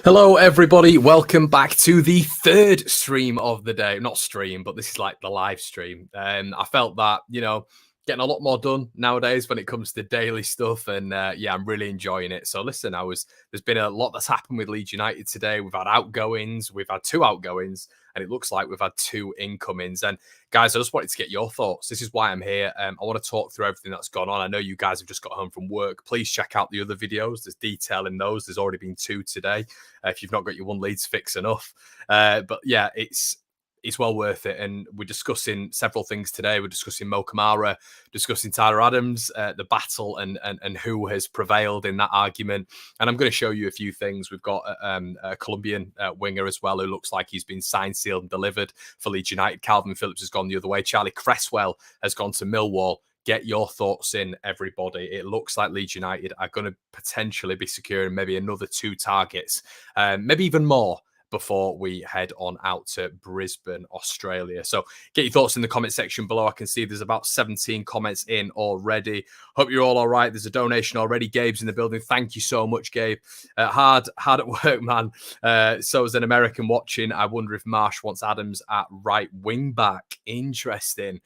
Hello, everybody. Welcome back to the third stream of the day. Not stream, but this is like the live stream. I felt that, getting a lot more done nowadays when it comes to daily stuff. And yeah, I'm really enjoying it. So listen, there's been a lot that's happened with Leeds United today. We've had outgoings. We've had two outgoings. And it looks like we've had two incomings. And guys, I just wanted to get your thoughts. This is why I'm here. I want to talk through everything that's gone on. I know you guys have just got home from work. Please check out the other videos. There's detail in those. There's already been two today. If you've not got your one Leeds fix enough. But yeah, it's well worth it. And we're discussing several things today. We're discussing Mo Kamara, discussing Tyler Adams, the battle and who has prevailed in that argument. And I'm going to show you a few things. We've got a Colombian winger as well who looks like he's been signed, sealed and delivered for Leeds United. Calvin Phillips has gone the other way. Charlie Cresswell has gone to Millwall. Get your thoughts in, everybody. It looks like Leeds United are going to potentially be securing maybe another two targets, maybe even more, before we head on out to Brisbane, Australia. So get your thoughts in the comment section below. I can see there's about 17 comments in already. Hope you're all right. There's a donation already. Gabe's in the building. Thank you so much, Gabe. Hard at work, man. So as an American watching, I wonder if Marsh wants Adams at right wing back. Interesting.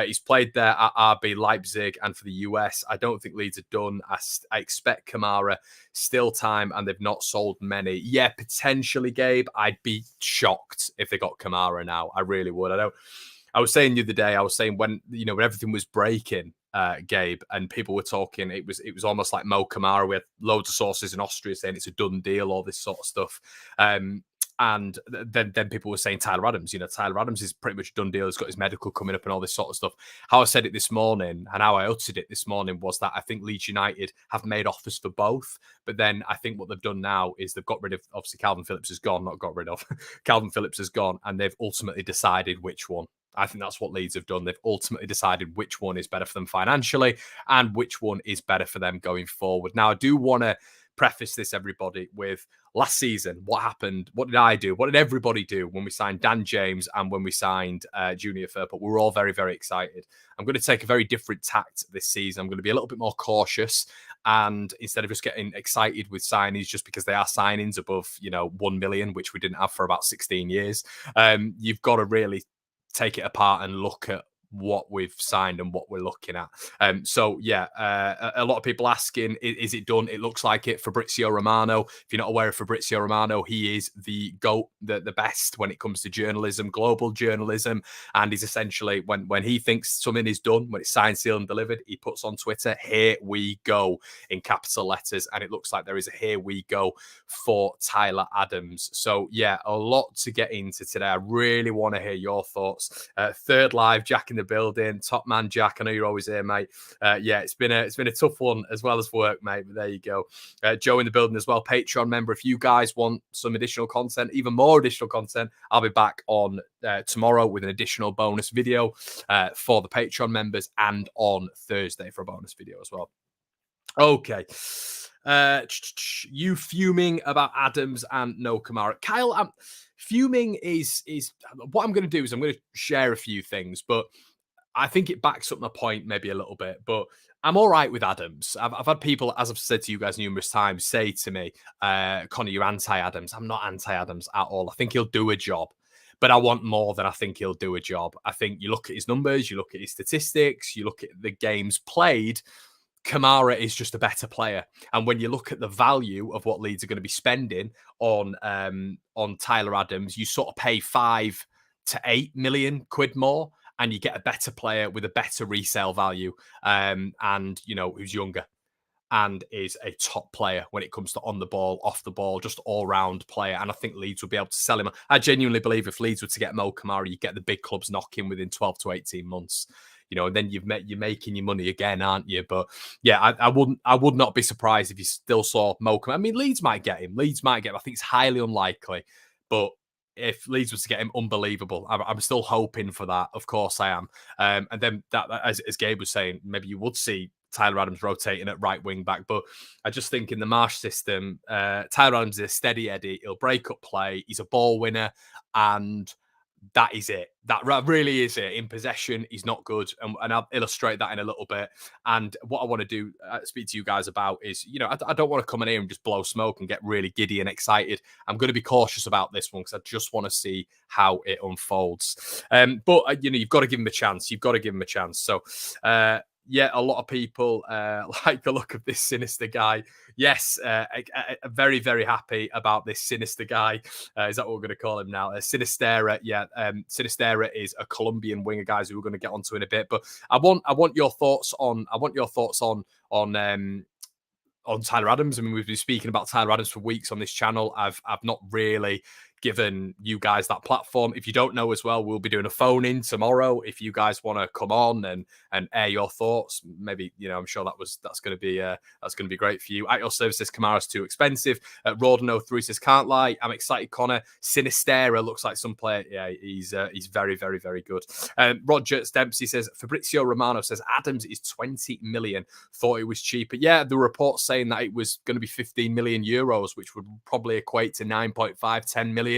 He's played there at RB Leipzig and for the US. I don't think Leeds are done. I expect Kamara still time, and they've not sold many. Yeah, potentially, Gabe. I'd be shocked if they got Kamara now. I really would. I was saying the other day, when everything was breaking, Gabe, and people were talking, it was almost like Mo Kamara. We had loads of sources in Austria saying it's a done deal, all this sort of stuff. And then people were saying Tyler Adams. Tyler Adams is pretty much a done deal. He's got his medical coming up and all this sort of stuff. How I said it this morning and how I uttered it this morning was that I think Leeds United have made offers for both. But then I think what they've done now is they've got rid of, obviously Calvin Phillips is gone, not got rid of. Calvin Phillips is gone, and they've ultimately decided which one. I think that's what Leeds have done. They've ultimately decided which one is better for them financially and which one is better for them going forward. Now, I do want to preface this, everybody, with last season, what happened? What did I do? What did everybody do when we signed Dan James and when we signed Junior Firpo? We were all very, very excited. I'm going to take a very different tact this season. I'm going to be a little bit more cautious. And instead of just getting excited with signings just because they are signings above, 1 million, which we didn't have for about 16 years, you've got to really take it apart and look at what we've signed and what we're looking at. So yeah, a lot of people asking, is it done? It looks like it. Fabrizio Romano, if you're not aware of Fabrizio Romano, he is the GOAT, the best when it comes to journalism, global journalism. And he's essentially, when he thinks something is done, when it's signed, sealed and delivered, he puts on Twitter, "Here we go," in capital letters. And it looks like there is a "here we go" for Tyler Adams. So yeah, a lot to get into today. I really want to hear your thoughts. Third live, Jack in the building, top man Jack. I know you're always here, mate. Yeah, it's been a tough one as well as work, mate. But there you go. Joe in the building as well, Patreon member. If you guys want some additional content, even more additional content, I'll be back on tomorrow with an additional bonus video for the Patreon members, and on Thursday for a bonus video as well. Okay. You fuming about Adams and no Kamara. Kyle, fuming is what I'm going to do is I'm going to share a few things, but I think it backs up my point maybe a little bit. But I'm all right with Adams. I've had people, as I've said to you guys numerous times, say to me, Connor, you're anti-Adams. I'm not anti-Adams at all. I think he'll do a job. But I want more than I think he'll do a job. I think you look at his numbers, you look at his statistics, you look at the games played, Kamara is just a better player. And when you look at the value of what Leeds are going to be spending on Tyler Adams, you sort of pay 5 to 8 million quid more, and you get a better player with a better resale value, and who's younger and is a top player when it comes to on the ball, off the ball, just all-round player. And I think Leeds will be able to sell him. I genuinely believe if Leeds were to get Mo Kamara, you get the big clubs knocking within 12 to 18 months. And then you're making your money again, aren't you? But yeah, I would not be surprised if you still saw Mo Kamara. I mean, Leeds might get him. I think it's highly unlikely. But if Leeds was to get him, unbelievable. I'm still hoping for that. Of course I am. And then that, as Gabe was saying, maybe you would see Tyler Adams rotating at right wing back. But I just think in the Marsh system, Tyler Adams is a steady Eddie. He'll break up play. He's a ball winner. And that is it. That really is it. In possession, he's not good, and I'll illustrate that in a little bit. And what I want to do, speak to you guys about is, I don't want to come in here and just blow smoke and get really giddy and excited. I'm going to be cautious about this one because I just want to see how it unfolds. But you've got to give him a chance. You've got to give him a chance. So. Yeah, a lot of people like the look of this sinister guy. Yes, very, very happy about this sinister guy. Is that what we're going to call him now? Sinisterra. Yeah, Sinisterra is a Colombian winger, guys, who we're going to get onto in a bit. But I want your thoughts on. On Tyler Adams. I mean, we've been speaking about Tyler Adams for weeks on this channel. I've not really given you guys that platform. If you don't know as well, we'll be doing a phone in tomorrow. If you guys want to come on and air your thoughts, maybe I'm sure that's going to be great for you. At your services, Kamara's too expensive. Rawdon03 says can't lie, I'm excited. Connor Sinisterra looks like some player. Yeah, he's very, very, very good. Roger Dempsey says Fabrizio Romano says Adams is 20 million. Thought it was cheaper. Yeah, the report's saying that it was going to be 15 million euros, which would probably equate to 9.5, 10 million.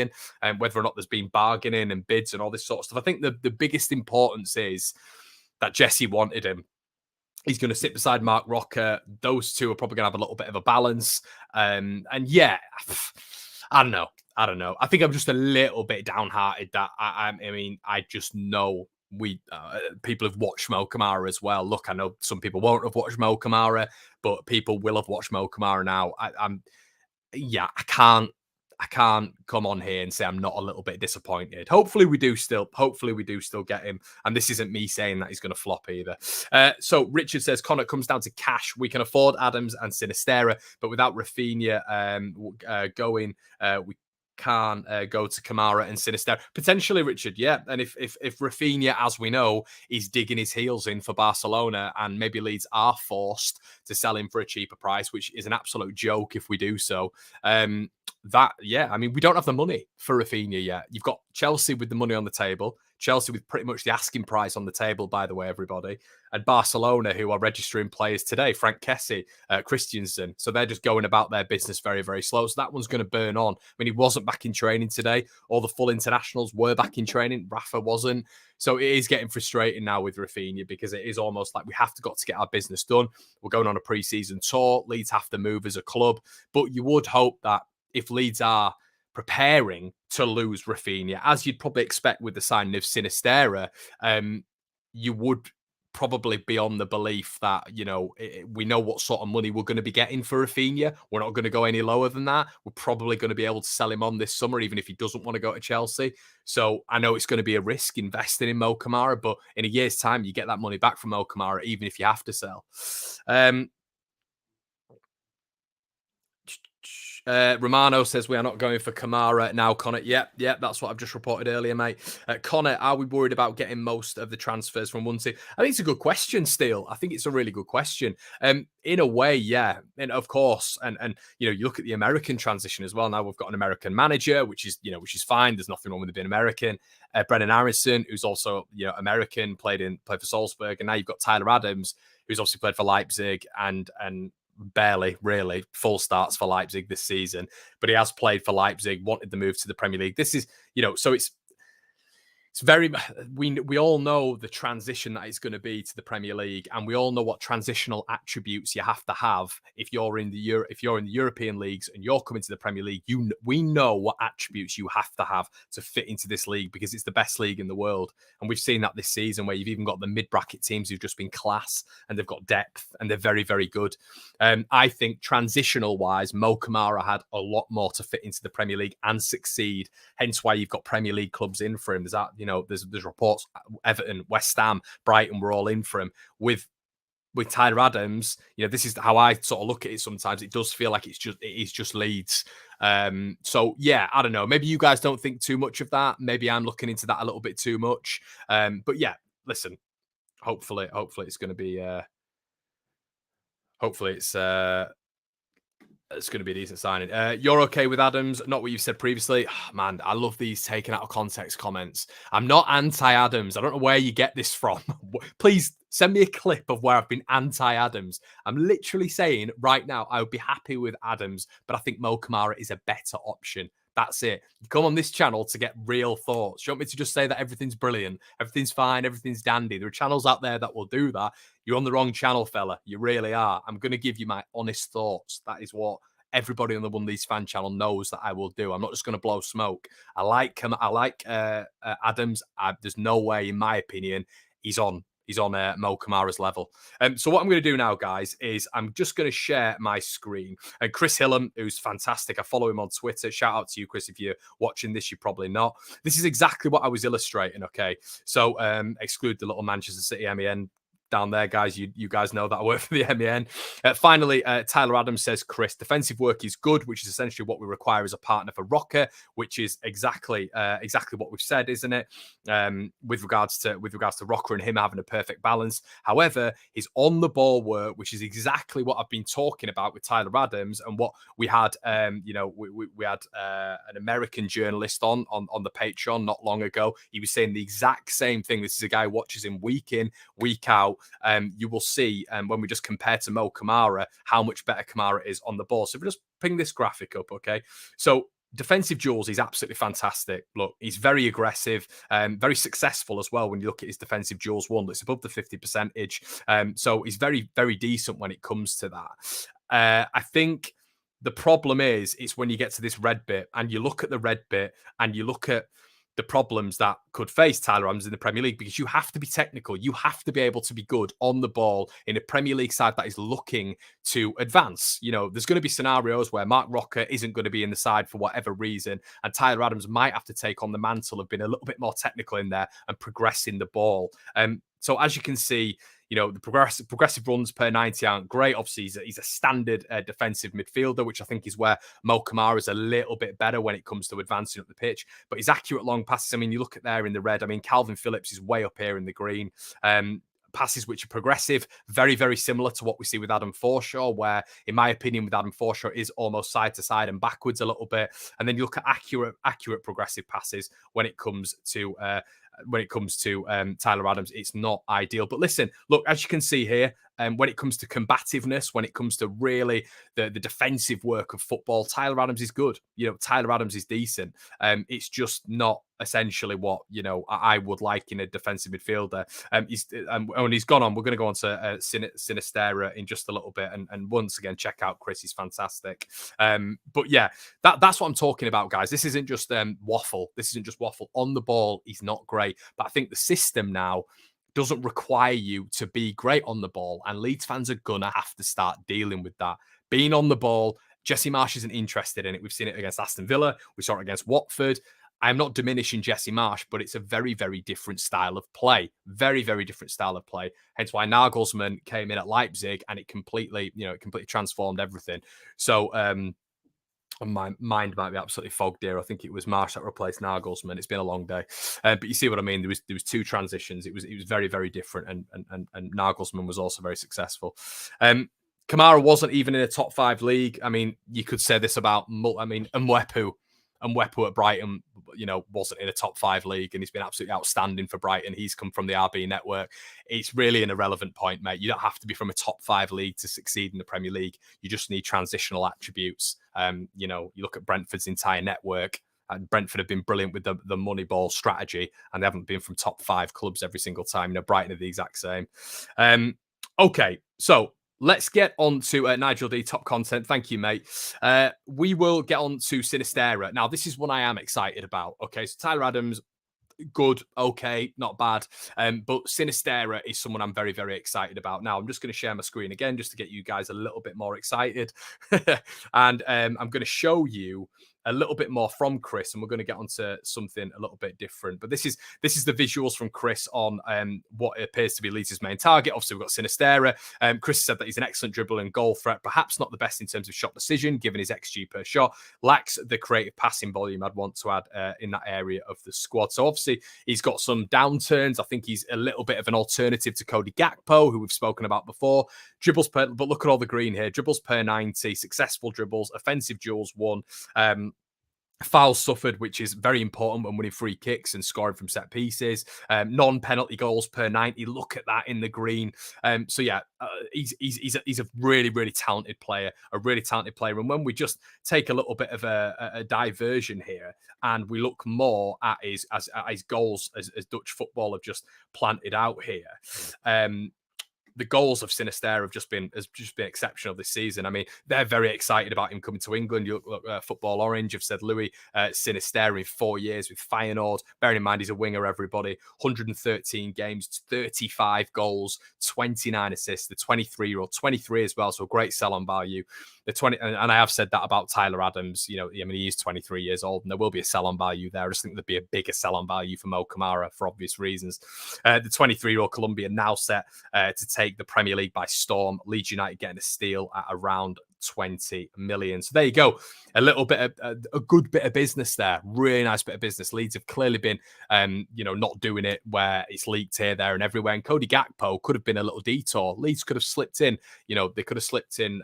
And whether or not there's been bargaining and bids and all this sort of stuff. I think the biggest importance is that Jesse wanted him. He's going to sit beside Mark Rocker. Those two are probably going to have a little bit of a balance. And yeah, I don't know. I think I'm just a little bit downhearted that I mean, I just know people have watched Mo Kamara as well. Look, I know some people won't have watched Mo Kamara, but people will have watched Mo Kamara now. I can't come on here and say I'm not a little bit disappointed. Hopefully we do still get him. And this isn't me saying that he's going to flop either. So Richard says, Connor, comes down to cash. We can afford Adams and Sinisterra, but without Rafinha going, we can go to Kamara and Sinisterra. Potentially, Richard, yeah. And if Rafinha, as we know, is digging his heels in for Barcelona and maybe Leeds are forced to sell him for a cheaper price, which is an absolute joke if we do so, I mean, we don't have the money for Rafinha yet. You've got Chelsea with the money on the table, Chelsea with pretty much the asking price on the table, by the way, everybody, and Barcelona, who are registering players today, Frank Kessie, Christensen. So they're just going about their business very, very slow. So that one's going to burn on. I mean, he wasn't back in training today. All the full internationals were back in training. Rafa wasn't. So it is getting frustrating now with Rafinha because it is almost like we have got to get our business done. We're going on a pre-season tour. Leeds have to move as a club. But you would hope that if Leeds are preparing to lose Rafinha, as you'd probably expect with the signing of Sinisterra, you would probably be on the belief that, we know what sort of money we're going to be getting for Rafinha. We're not going to go any lower than that. We're probably going to be able to sell him on this summer, even if he doesn't want to go to Chelsea. So I know it's going to be a risk investing in Mo Kamara, but in a year's time, you get that money back from Mo Kamara, even if you have to sell. Romano says we are not going for Kamara now, Connor. Yep, that's what I've just reported earlier, mate. Connor, are we worried about getting most of the transfers from one team? I think it's a good question still. I think it's a really good question. In a way, yeah. And of course, and you look at the American transition as well. Now we've got an American manager, which is fine. There's nothing wrong with it being American. Brennan Aronson, who's also American, played for Salzburg, and now you've got Tyler Adams, who's obviously played for Leipzig and barely really full starts for Leipzig this season, but he has played for Leipzig, wanted the move to the Premier League. This is, so it's very, we all know the transition that it's going to be to the Premier League, and we all know what transitional attributes you have to have if you're in the European leagues and you're coming to the Premier League. We know what attributes you have to fit into this league because it's the best league in the world, and we've seen that this season where you've even got the mid-bracket teams who've just been class and they've got depth and they're very, very good. I think transitional-wise, Mo Kamara had a lot more to fit into the Premier League and succeed. Hence why you've got Premier League clubs in for him. There's that. There's reports Everton, West Ham, Brighton were all in for him. With Tyler Adams, this is how I sort of look at it sometimes. It does feel like it is just Leeds. So yeah, I don't know. Maybe you guys don't think too much of that. Maybe I'm looking into that a little bit too much. But yeah, listen, hopefully it's going to be it's going to be a decent signing. You're okay with Adams, not what you've said previously. Oh, man, I love these taken out of context comments. I'm not anti-Adams. I don't know where you get this from. Please send me a clip of where I've been anti-Adams. I'm literally saying right now I would be happy with Adams, but I think Mo Kamara is a better option. That's it. You come on this channel to get real thoughts. You want me to just say that everything's brilliant, everything's fine, everything's dandy? There are channels out there that will do that. You're on the wrong channel, fella. You really are. I'm going to give you my honest thoughts. That is what everybody on the Leeds Fan Channel knows that I will do. I'm not just going to blow smoke. I like Adams. There's no way, in my opinion, he's on Mo Kamara's level. So what I'm going to do now, guys, is I'm just going to share my screen. And Chris Hillam, who's fantastic, I follow him on Twitter. Shout out to you, Chris. If you're watching this, you're probably not. This is exactly what I was illustrating, okay? So exclude the little Manchester City MEN down there, guys. You guys know that I work for the MEN. Finally, Tyler Adams says, Chris, defensive work is good, which is essentially what we require as a partner for Rocker, which is exactly what we've said, isn't it? With regards to Rocker and him having a perfect balance. However, his on the ball work, which is exactly what I've been talking about with Tyler Adams, and what we had, we had an American journalist on the Patreon not long ago. He was saying the exact same thing. This is a guy who watches him week in, week out. You will see when we just compare to Mo Kamara how much better Kamara is on the ball. So if we just ping this graphic up, okay? So defensive duels, he's absolutely fantastic. Look, he's very aggressive, very successful as well. When you look at his defensive duels won, it's above the 50%. So he's very, very decent when it comes to that. I think the problem is, it's when you get to this red bit and you look at the red bit and you look at the problems that could face Tyler Adams in the Premier League, because you have to be technical. You have to be able to be good on the ball in a Premier League side that is looking to advance. You know, there's going to be scenarios where Mark Rocker isn't going to be in the side for whatever reason, and Tyler Adams might have to take on the mantle of being a little bit more technical in there and progressing the ball. So as you can see, you know, the progressive runs per 90 aren't great. Obviously, he's a standard defensive midfielder, which I think is where Mo Kamara is a little bit better when it comes to advancing up the pitch. But his accurate long passes, I mean, you look at there in the red, I mean, Calvin Phillips is way up here in the green. Passes which are progressive, very, very similar to what we see with Adam Forshaw, where, in my opinion, with Adam Forshaw is almost side to side and backwards a little bit. And then you look at accurate progressive passes when it comes to Tyler Adams, it's not ideal. But listen, look, as you can see here, when it comes to combativeness, when it comes to really the defensive work of football, Tyler Adams is good. You know, Tyler Adams is decent. It's just not essentially what, you know, I would like in a defensive midfielder. When he's gone on, we're going to go on to Sinisterra in just a little bit. And once again, check out Chris. He's fantastic. But yeah, that's what I'm talking about, guys. This isn't just waffle. This isn't just waffle. On the ball, he's not great. But I think the system now doesn't require you to be great on the ball. And Leeds fans are going to have to start dealing with that. Being on the ball, Jesse Marsch isn't interested in it. We've seen it against Aston Villa. We saw it against Watford. I'm not diminishing Jesse Marsch, but it's a very, very different style of play. Very, very different style of play. Hence why Nagelsmann came in at Leipzig and it completely transformed everything. So, my mind might be absolutely fogged here. I think it was Marsch that replaced Nagelsmann. It's been a long day, but you see what I mean. There was two transitions. It was very, very different, and Nagelsmann was also very successful. Kamara wasn't even in a top 5 league. I mean, you could say this about Mwepu at Brighton, you know, wasn't in a top 5 league, and he's been absolutely outstanding for Brighton. He's come from the RB network. It's really an irrelevant point, mate. You don't have to be from a top 5 league to succeed in the Premier League. You just need transitional attributes. You know, you look at Brentford's entire network, and Brentford have been brilliant with the money ball strategy, and they haven't been from top 5 clubs every single time. You know, Brighton are the exact same. Okay, so let's get on to Nigel D, top content. Thank you, mate. We will get on to Sinisterra. Now, this is one I am excited about. Okay, so Tyler Adams, good, okay, not bad. But Sinisterra is someone I'm very, very excited about. Now, I'm just going to share my screen again just to get you guys a little bit more excited. And I'm going to show you a little bit more from Chris, and we're going to get onto something a little bit different. But this is the visuals from Chris on what appears to be Leeds' main target. Obviously, we've got Sinisterra. Chris said that he's an excellent dribble and goal threat, perhaps not the best in terms of shot decision, given his XG per shot. Lacks the creative passing volume I'd want to add in that area of the squad. So obviously, he's got some downturns. I think he's a little bit of an alternative to Cody Gakpo, who we've spoken about before. Dribbles per, but look at all the green here. Dribbles per 90, successful dribbles, offensive duels 1. Fouls suffered, which is very important when winning free kicks and scoring from set pieces. Non-penalty goals per 90. Look at that in the green. So yeah, he's a really, really talented player, And when we just take a little bit of a diversion here and we look more at his goals as Dutch football have just planted out here. The goals of Sinisterra have just been exceptional this season. I mean, they're very excited about him coming to England. You look, Football Orange have said Louis Sinisterra in 4 years with Feyenoord. Bearing in mind he's a winger, everybody. 113 games, 35 goals, 29 assists. The 23-year-old, 23 as well, so a great sell-on value. The 20, and I have said that about Tyler Adams. You know, I mean, he is 23 years old, and there will be a sell-on value there. I just think there'd be a bigger sell-on value for Mo Kamara for obvious reasons. The 23-year-old Colombian now set to take the Premier League by storm. Leeds United getting a steal at around 20 million. So there you go. A little bit of a good bit of business there. Really nice bit of business. Leeds have clearly been, not doing it where it's leaked here, there, and everywhere. And Cody Gakpo could have been a little detour. Leeds could have slipped in. They could have slipped in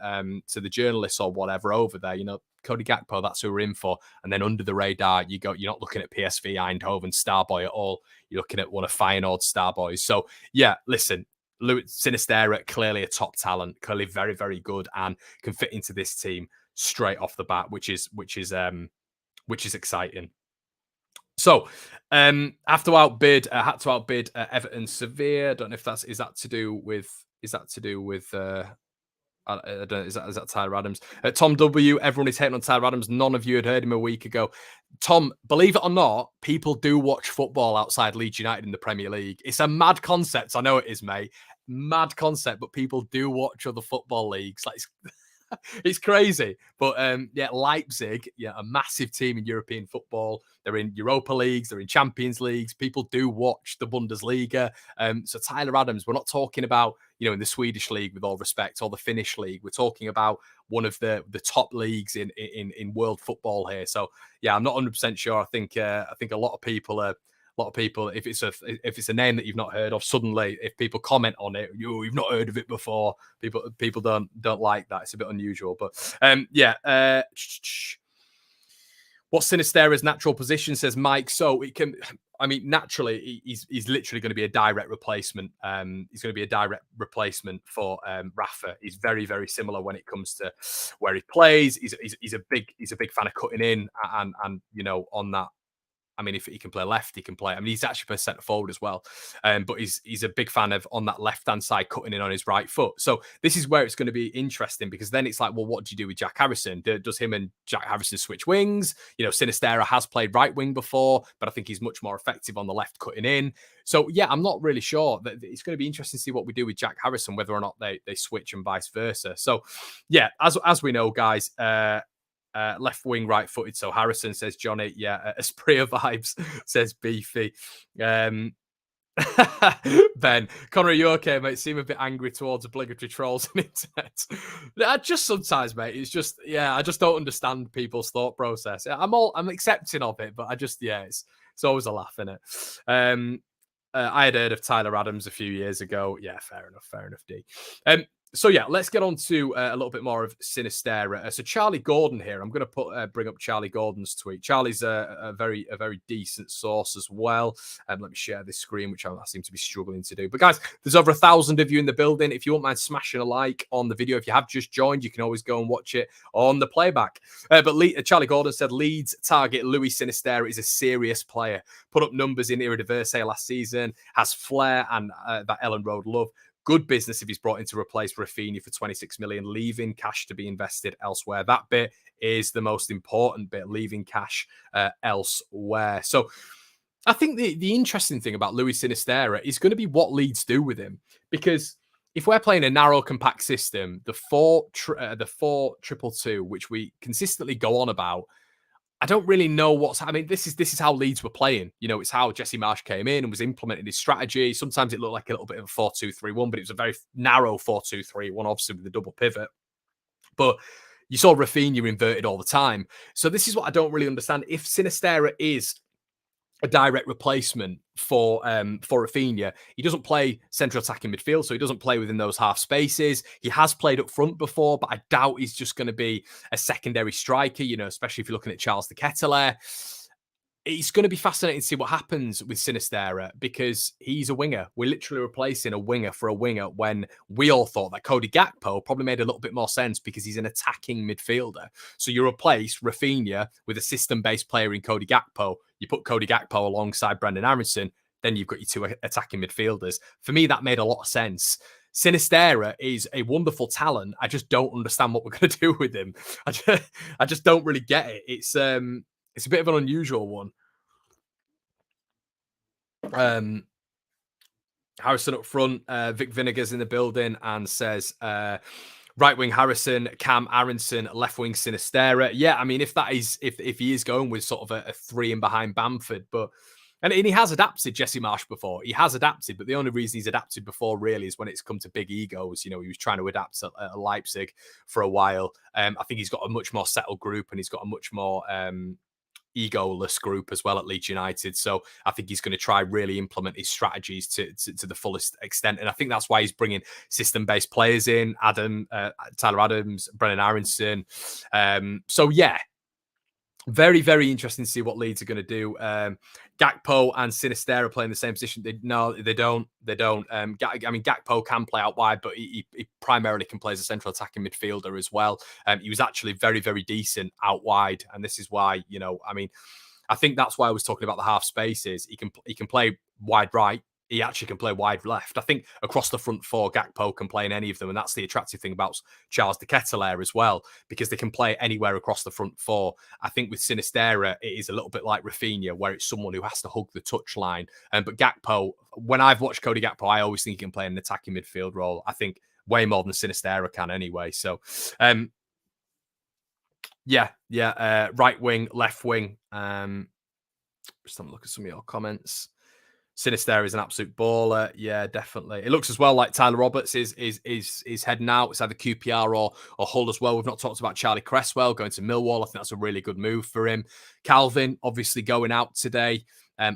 to the journalists or whatever over there. Cody Gakpo, that's who we're in for. And then under the radar, you're not looking at PSV Eindhoven Starboy at all. You're looking at one of Feyenoord's Starboys. So yeah, listen. Sinisterra, clearly a top talent, clearly very, very good, and can fit into this team straight off the bat, which is exciting. So, had to outbid Everton Sevilla. I don't know if is that to do with I don't know, is that Tyler Adams? Tom W, everyone is hating on Tyler Adams. None of you had heard him a week ago. Tom, believe it or not, people do watch football outside Leeds United in the Premier League. It's a mad concept. I know it is, mate. Mad concept, but people do watch other football leagues. Like it's crazy. But Leipzig, a massive team in European football. They're in Europa Leagues, they're in Champions Leagues. People do watch the Bundesliga. So Tyler Adams, we're not talking about, in the Swedish league, with all respect, or the Finnish league. We're talking about one of the top leagues in world football here. So yeah, I'm not 100% sure. I think a lot of people if it's a name that you've not heard of, suddenly if people comment on it, you've not heard of it before, people don't like that. It's a bit unusual. But what's Sinisterra's natural position, says Mike. So it can, naturally he's literally going to be a direct replacement. He's going to be a direct replacement for Rafa. He's very, very similar when it comes to where he plays. He's a big fan of cutting in and on that. If he can play left, he can play. He's actually a centre forward as well. But he's a big fan of on that left-hand side, cutting in on his right foot. So this is where it's going to be interesting, because then it's like, well, what do you do with Jack Harrison? Does him and Jack Harrison switch wings? Sinisterra has played right wing before, but I think he's much more effective on the left, cutting in. So yeah, I'm not really sure. It's going to be interesting to see what we do with Jack Harrison, whether or not they switch and vice versa. So yeah, as we know, guys, left wing, right footed. So Harrison, says Johnny. Yeah, Espria vibes, says Beefy. Ben, Connor, are you okay, mate? Seem a bit angry towards obligatory trolls on internet. Just sometimes, mate. It's just, I just don't understand people's thought process. I'm accepting of it, but it's always a laugh, isn't it? I had heard of Tyler Adams a few years ago. Yeah, fair enough, D. So yeah, let's get on to a little bit more of Sinisterra. So Charlie Gordon here. I'm going to bring up Charlie Gordon's tweet. Charlie's a very decent source as well. Let me share this screen, which I seem to be struggling to do. But guys, there's over 1,000 of you in the building. If you won't mind smashing a like on the video, if you have just joined, you can always go and watch it on the playback. But Charlie Gordon said Leeds target Luis Sinisterra is a serious player. Put up numbers in Eredivisie last season. Has flair and that Ellen Road love. Good business if he's brought in to replace Rafinha for 26 million, leaving cash to be invested elsewhere. That bit is the most important bit, leaving cash elsewhere. So I think the interesting thing about Luis Sinisterra is going to be what Leeds do with him, because if we're playing a narrow, compact system, the 4-2-2, which we consistently go on about, I don't really know this is how Leeds were playing. It's how Jesse Marsh came in and was implementing his strategy. Sometimes it looked like a little bit of a 4-2-3-1, but it was a very narrow 4-2-3-1, obviously with the double pivot. But you saw Rafinha inverted all the time. So this is what I don't really understand. If Sinisterra is a direct replacement for Rafinha. He doesn't play central attacking midfield, so he doesn't play within those half spaces. He has played up front before, but I doubt he's just going to be a secondary striker, you know, especially if you're looking at Charles de Ketelaere. It's going to be fascinating to see what happens with Sinisterra because he's a winger. We're literally replacing a winger for a winger when we all thought that Cody Gakpo probably made a little bit more sense because he's an attacking midfielder. So you replace Rafinha with a system-based player in Cody Gakpo. You put Cody Gakpo alongside Brendan Aronson, then you've got your two attacking midfielders. For me, that made a lot of sense. Sinisterra is a wonderful talent. I just don't understand what we're going to do with him. I just don't really get it. It's a bit of an unusual one. Harrison up front, Vic Vinegar's in the building and says right wing Harrison, Cam Aronson, left wing Sinisterra. Yeah, I mean, if he is going with sort of a three in behind Bamford, but and he has adapted Jesse Marsh before. He has adapted, but the only reason he's adapted before really is when it's come to big egos. You know, he was trying to adapt at Leipzig for a while. I think he's got a much more settled group and he's got a much more egoless group as well at Leeds United. So I think he's going to try really implement his strategies to the fullest extent. And I think that's why he's bringing system-based players in, Tyler Adams, Brennan Aronson. So yeah, very, very interesting to see what Leeds are going to do. Gakpo and Sinisterra playing the same position. They don't. I mean, Gakpo can play out wide, but he primarily can play as a central attacking midfielder as well. He was actually very, very decent out wide, and this is why, you know, I mean, I think that's why I was talking about the half spaces. He can play wide right. He actually can play wide left. I think across the front four, Gakpo can play in any of them. And that's the attractive thing about Charles de Ketelaere as well, because they can play anywhere across the front four. I think with Sinisterra, it is a little bit like Rafinha, where it's someone who has to hug the touchline. But Gakpo, when I've watched Cody Gakpo, I always think he can play an attacking midfield role. I think way more than Sinisterra can anyway. So, right wing, left wing. Just have a look at some of your comments. Sinisterra is an absolute baller. Yeah, definitely. It looks as well like Tyler Roberts is heading out. It's either QPR or Hull as well. We've not talked about Charlie Cresswell going to Millwall. I think that's a really good move for him. Calvin obviously going out today.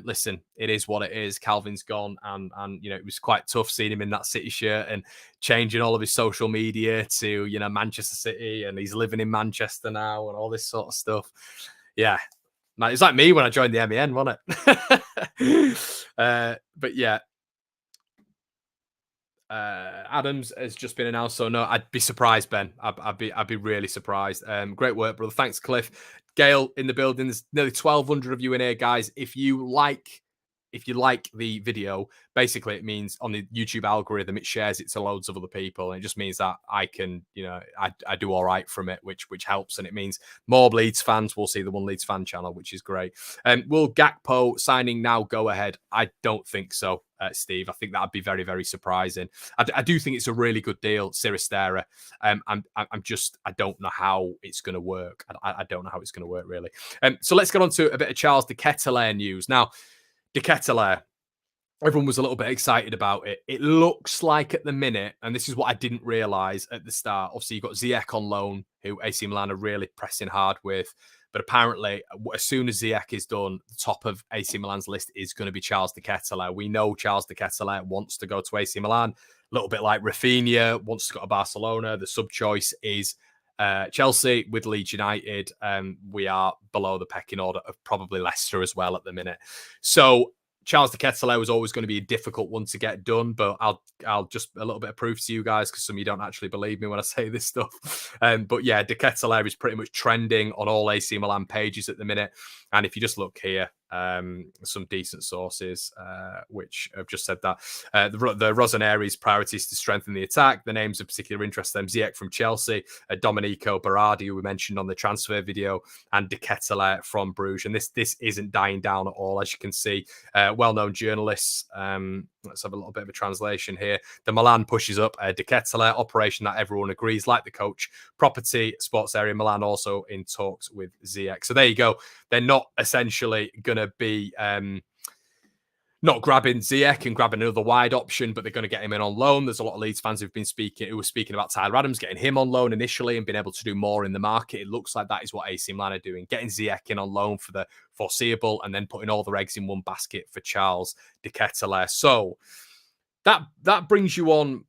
Listen, it is what it is. Calvin's gone, and you know, it was quite tough seeing him in that City shirt and changing all of his social media to, you know, Manchester City, and he's living in Manchester now and all this sort of stuff. Yeah. Man, it's like me when I joined the MEN, wasn't it? But yeah. Adams has just been announced, so no, I'd be surprised, Ben. I'd be really surprised. Great work, brother. Thanks, Cliff. Gail in the building. There's nearly 1,200 of you in here, guys. If you like the video, basically it means on the YouTube algorithm, it shares it to loads of other people. And it just means that I can, you know, I do all right from it, which helps. And it means more Leeds fans will see the One Leeds Fan Channel, which is great. Will Gakpo signing now go ahead? I don't think so, Steve. I think that'd be very, very surprising. I do think it's a really good deal, Sinisterra. I don't know how it's going to work. I don't know how it's going to work, really. So let's get on to a bit of Charles de Ketelaere news. Now, de Ketelaere, everyone was a little bit excited about it. It looks like at the minute, and this is what I didn't realise at the start, obviously you've got Ziyech on loan, who AC Milan are really pressing hard with. But apparently, as soon as Ziyech is done, the top of AC Milan's list is going to be Charles de Ketelaere. We know Charles de Ketelaere wants to go to AC Milan, a little bit like Rafinha wants to go to Barcelona. The sub-choice is Chelsea. With Leeds United. We are below the pecking order of probably Leicester as well at the minute. So Charles de Ketelaere was always going to be a difficult one to get done, but I'll just a little bit of proof to you guys, because some of you don't actually believe me when I say this stuff. But yeah, de Ketelaere is pretty much trending on all AC Milan pages at the minute. And if you just look here, some decent sources which have just said that the Rossoneri's priorities to strengthen the attack. The names of particular interest to them: Ziyech from Chelsea, Domenico Berardi, who we mentioned on the transfer video, and de Ketelaere from Bruges. And this isn't dying down at all, as you can see. Well-known journalists. Let's have a little bit of a translation here. The Milan pushes up de Ketelaere, operation that everyone agrees, like the coach. Property, sports area, Milan also in talks with Ziyech. So there you go. They're not essentially going to be not grabbing Ziyech and grabbing another wide option, but they're going to get him in on loan. There's a lot of Leeds fans who were speaking about Tyler Adams getting him on loan initially and being able to do more in the market. It looks like that is what AC Milan are doing, getting Ziyech in on loan for the foreseeable and then putting all their eggs in one basket for Charles de Ketelaere. So that brings you on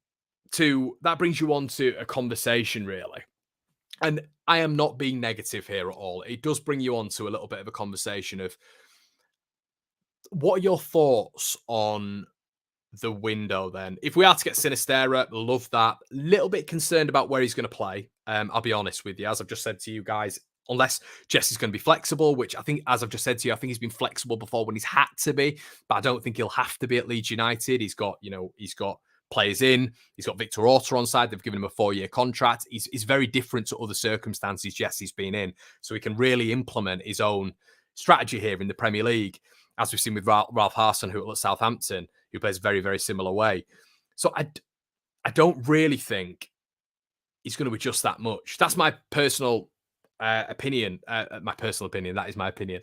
to a conversation, really. And I am not being negative here at all. It does bring you on to a little bit of a conversation of what are your thoughts on the window then? If we are to get Sinisterra, love that. Little bit concerned about where he's going to play. I'll be honest with you. As I've just said to you guys, unless Jesse's going to be flexible, which I think, as I've just said to you, I think he's been flexible before when he's had to be, but I don't think he'll have to be at Leeds United. He's got players in. He's got Victor Orta on side. They've given him a 4-year contract. He's very different to other circumstances Jesse's been in, so he can really implement his own strategy here in the Premier League, as we've seen with Ralph Harsson, who at Southampton, who plays very, very similar way. So I don't really think he's going to adjust that much. That's my personal opinion. My personal opinion. That is my opinion.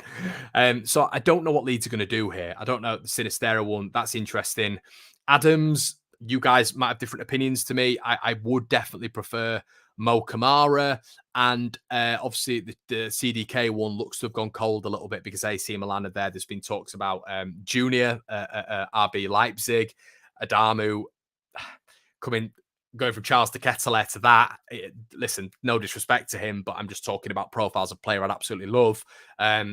So I don't know what Leeds are going to do here. I don't know. The Sinisterra one, that's interesting. Adams, you guys might have different opinions to me. I would definitely prefer Mo Kamara, and obviously the CDK one looks to have gone cold a little bit because AC Milan are there. There's been talks about Junior, RB Leipzig, Adamu going from Charles de Ketelaere to that. Listen, no disrespect to him, but I'm just talking about profiles of player I'd absolutely love.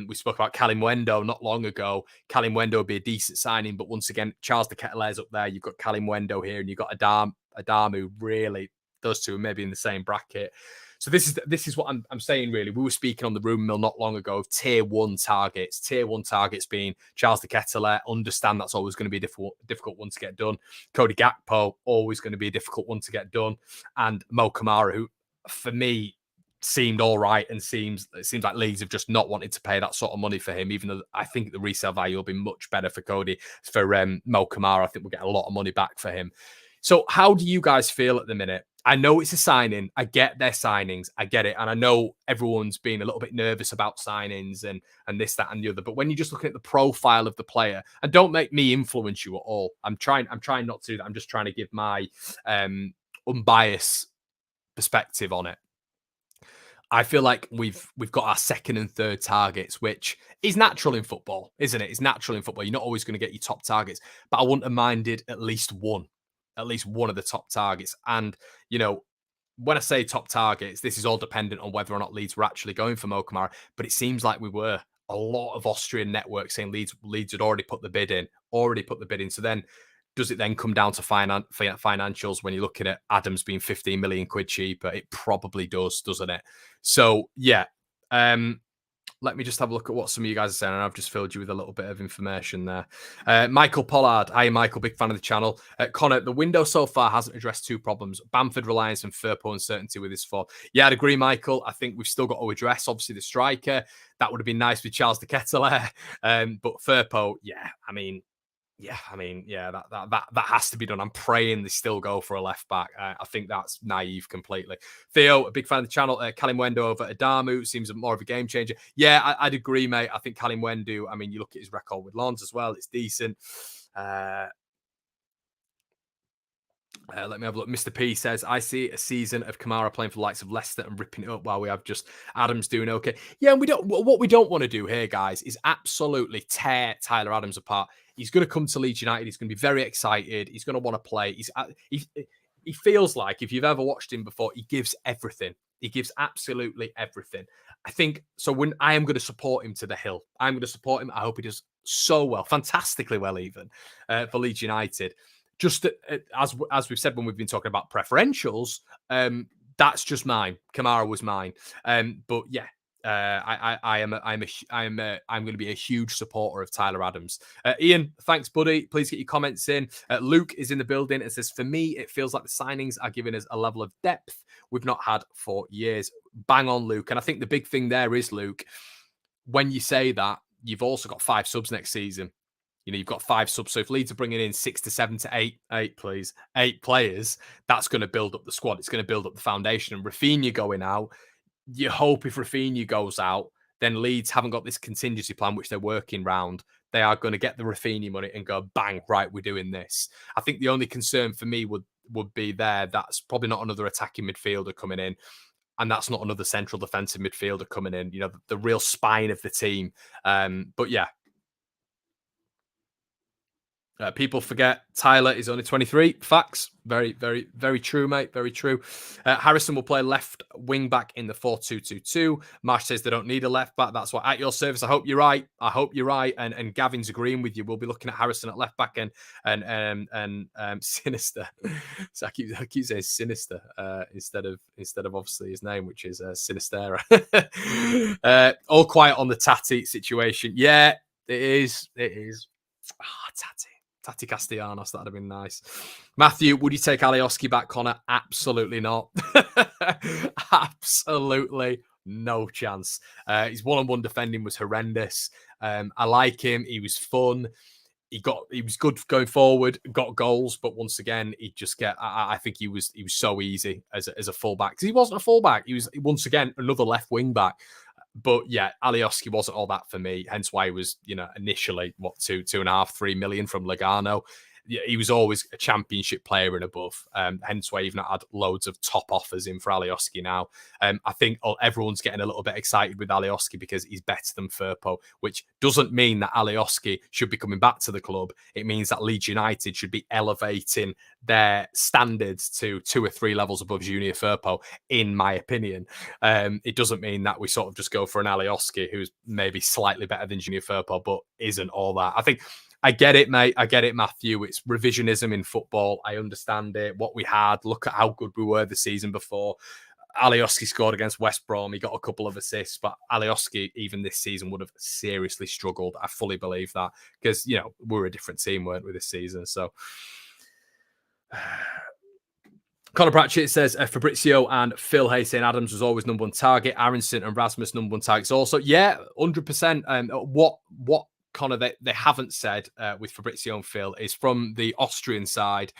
We spoke about Kalimwendo not long ago. Kalimwendo would be a decent signing, but once again, Charles de Ketelaere's up there. You've got Kalimwendo here, and you've got Adamu. Really, those two are maybe in the same bracket. So this is what I'm saying, really. We were speaking on the Rumour Mill not long ago of tier one targets. Tier one targets being Charles de Ketelaere. Understand that's always going to be a difficult one to get done. Cody Gakpo, always going to be a difficult one to get done. And Mo Kamara, who, for me, seemed all right, and it seems like Leeds have just not wanted to pay that sort of money for him, even though I think the resale value will be much better for Cody. For Mo Kamara, I think we'll get a lot of money back for him. So how do you guys feel at the minute? I know it's a signing. I get their signings. I get it. And I know everyone's been a little bit nervous about signings and this, that, and the other. But when you're just looking at the profile of the player, and don't make me influence you at all. I'm trying not to do that. I'm just trying to give my unbiased perspective on it. I feel like we've got our second and third targets, which is natural in football, isn't it? It's natural in football. You're not always going to get your top targets, but I wouldn't have minded at least one of the top targets. And, when I say top targets, this is all dependent on whether or not Leeds were actually going for Mo Kamara, but it seems like we were. A lot of Austrian networks saying Leeds had already put the bid in. So then, does it then come down to financials when you're looking at Adams being 15 million quid cheaper? It probably does, doesn't it? So, yeah. Let me just have a look at what some of you guys are saying, and I've just filled you with a little bit of information there. Michael Pollard. Hi, Michael. Big fan of the channel. Connor, the window so far hasn't addressed two problems. Bamford reliance and Firpo uncertainty with his form. Yeah, I'd agree, Michael. I think we've still got to address, obviously, the striker. That would have been nice with Charles de Ketelaere. But Firpo, that has to be done. I'm praying they still go for a left back. I think that's naive completely. Theo, a big fan of the channel. Kalimwendo over Adamu seems more of a game changer. Yeah, I'd agree, mate. I think Kalimwendo, you look at his record with Lons as well. It's decent. Let me have a look. Mr. P says, I see a season of Kamara playing for the likes of Leicester and ripping it up while we have just Adams doing okay. Yeah, and what we don't want to do here, guys, is absolutely tear Tyler Adams apart. He's going to come to Leeds United. He's going to be very excited. He's going to want to play. He feels like, if you've ever watched him before, he gives everything. He gives absolutely everything. I think, so when I am going to support him to the hill. I'm going to support him. I hope he does so well, fantastically well even, for Leeds United. Just as we've said when we've been talking about preferentials, that's just mine. Kamara was mine. But yeah, I'm going to be a huge supporter of Tyler Adams. Ian, thanks, buddy. Please get your comments in. Luke is in the building and says, for me, it feels like the signings are giving us a level of depth we've not had for years. Bang on, Luke. And I think the big thing there is, Luke, when you say that, you've also got 5 subs next season. You've got 5 subs. So if Leeds are bringing in 6 to 7 to 8 players, that's going to build up the squad. It's going to build up the foundation. And Rafinha going out, you hope if Rafinha goes out, then Leeds haven't got this contingency plan which they're working round. They are going to get the Rafinha money and go, bang, right, we're doing this. I think the only concern for me would be that's probably not another attacking midfielder coming in. And that's not another central defensive midfielder coming in, the real spine of the team. But yeah, people forget Tyler is only 23. Facts. Very, very, very true, mate. Very true. Harrison will play left wing back in the 4-2-2-2. Marsh says they don't need a left back. That's why at your service. I hope you're right. I hope you're right. And Gavin's agreeing with you. We'll be looking at Harrison at left back and Sinister. So I keep saying Sinister instead of obviously his name, which is Sinisterra. All quiet on the Tati situation. Yeah, it is. It is. Tati Castellanos, that'd have been nice. Matthew, would you take Alioski back, Connor? Absolutely not. Absolutely no chance. His one-on-one defending was horrendous. I like him. He was fun. He was good going forward, got goals, but once again, he'd just get. I think he was so easy as a fullback because he wasn't a fullback. He was once again another left wing back. But yeah, Alioski wasn't all that for me. Hence why he was, initially what 2.5, 3 million from Lugano. Yeah, he was always a championship player and above. Hence why you've not had loads of top offers in for Alioski now. I think everyone's getting a little bit excited with Alioski because he's better than Firpo, which doesn't mean that Alioski should be coming back to the club. It means that Leeds United should be elevating their standards to 2 or 3 levels above Junior Firpo, in my opinion. It doesn't mean that we sort of just go for an Alioski who's maybe slightly better than Junior Firpo, but isn't all that. I think I get it, mate. I get it, Matthew. It's revisionism in football. I understand it. What we had, look at how good we were the season before. Alioski scored against West Brom. He got a couple of assists, but Alioski, even this season, would have seriously struggled. I fully believe that because, we're a different team, weren't we, this season? So, Conor Pratchett says Fabrizio and Phil Hay saying Adams was always number 1 target. Aronson and Rasmus number 1 targets also. Yeah, 100%. What Connor, they haven't said with Fabrizio and Phil is from the Austrian side,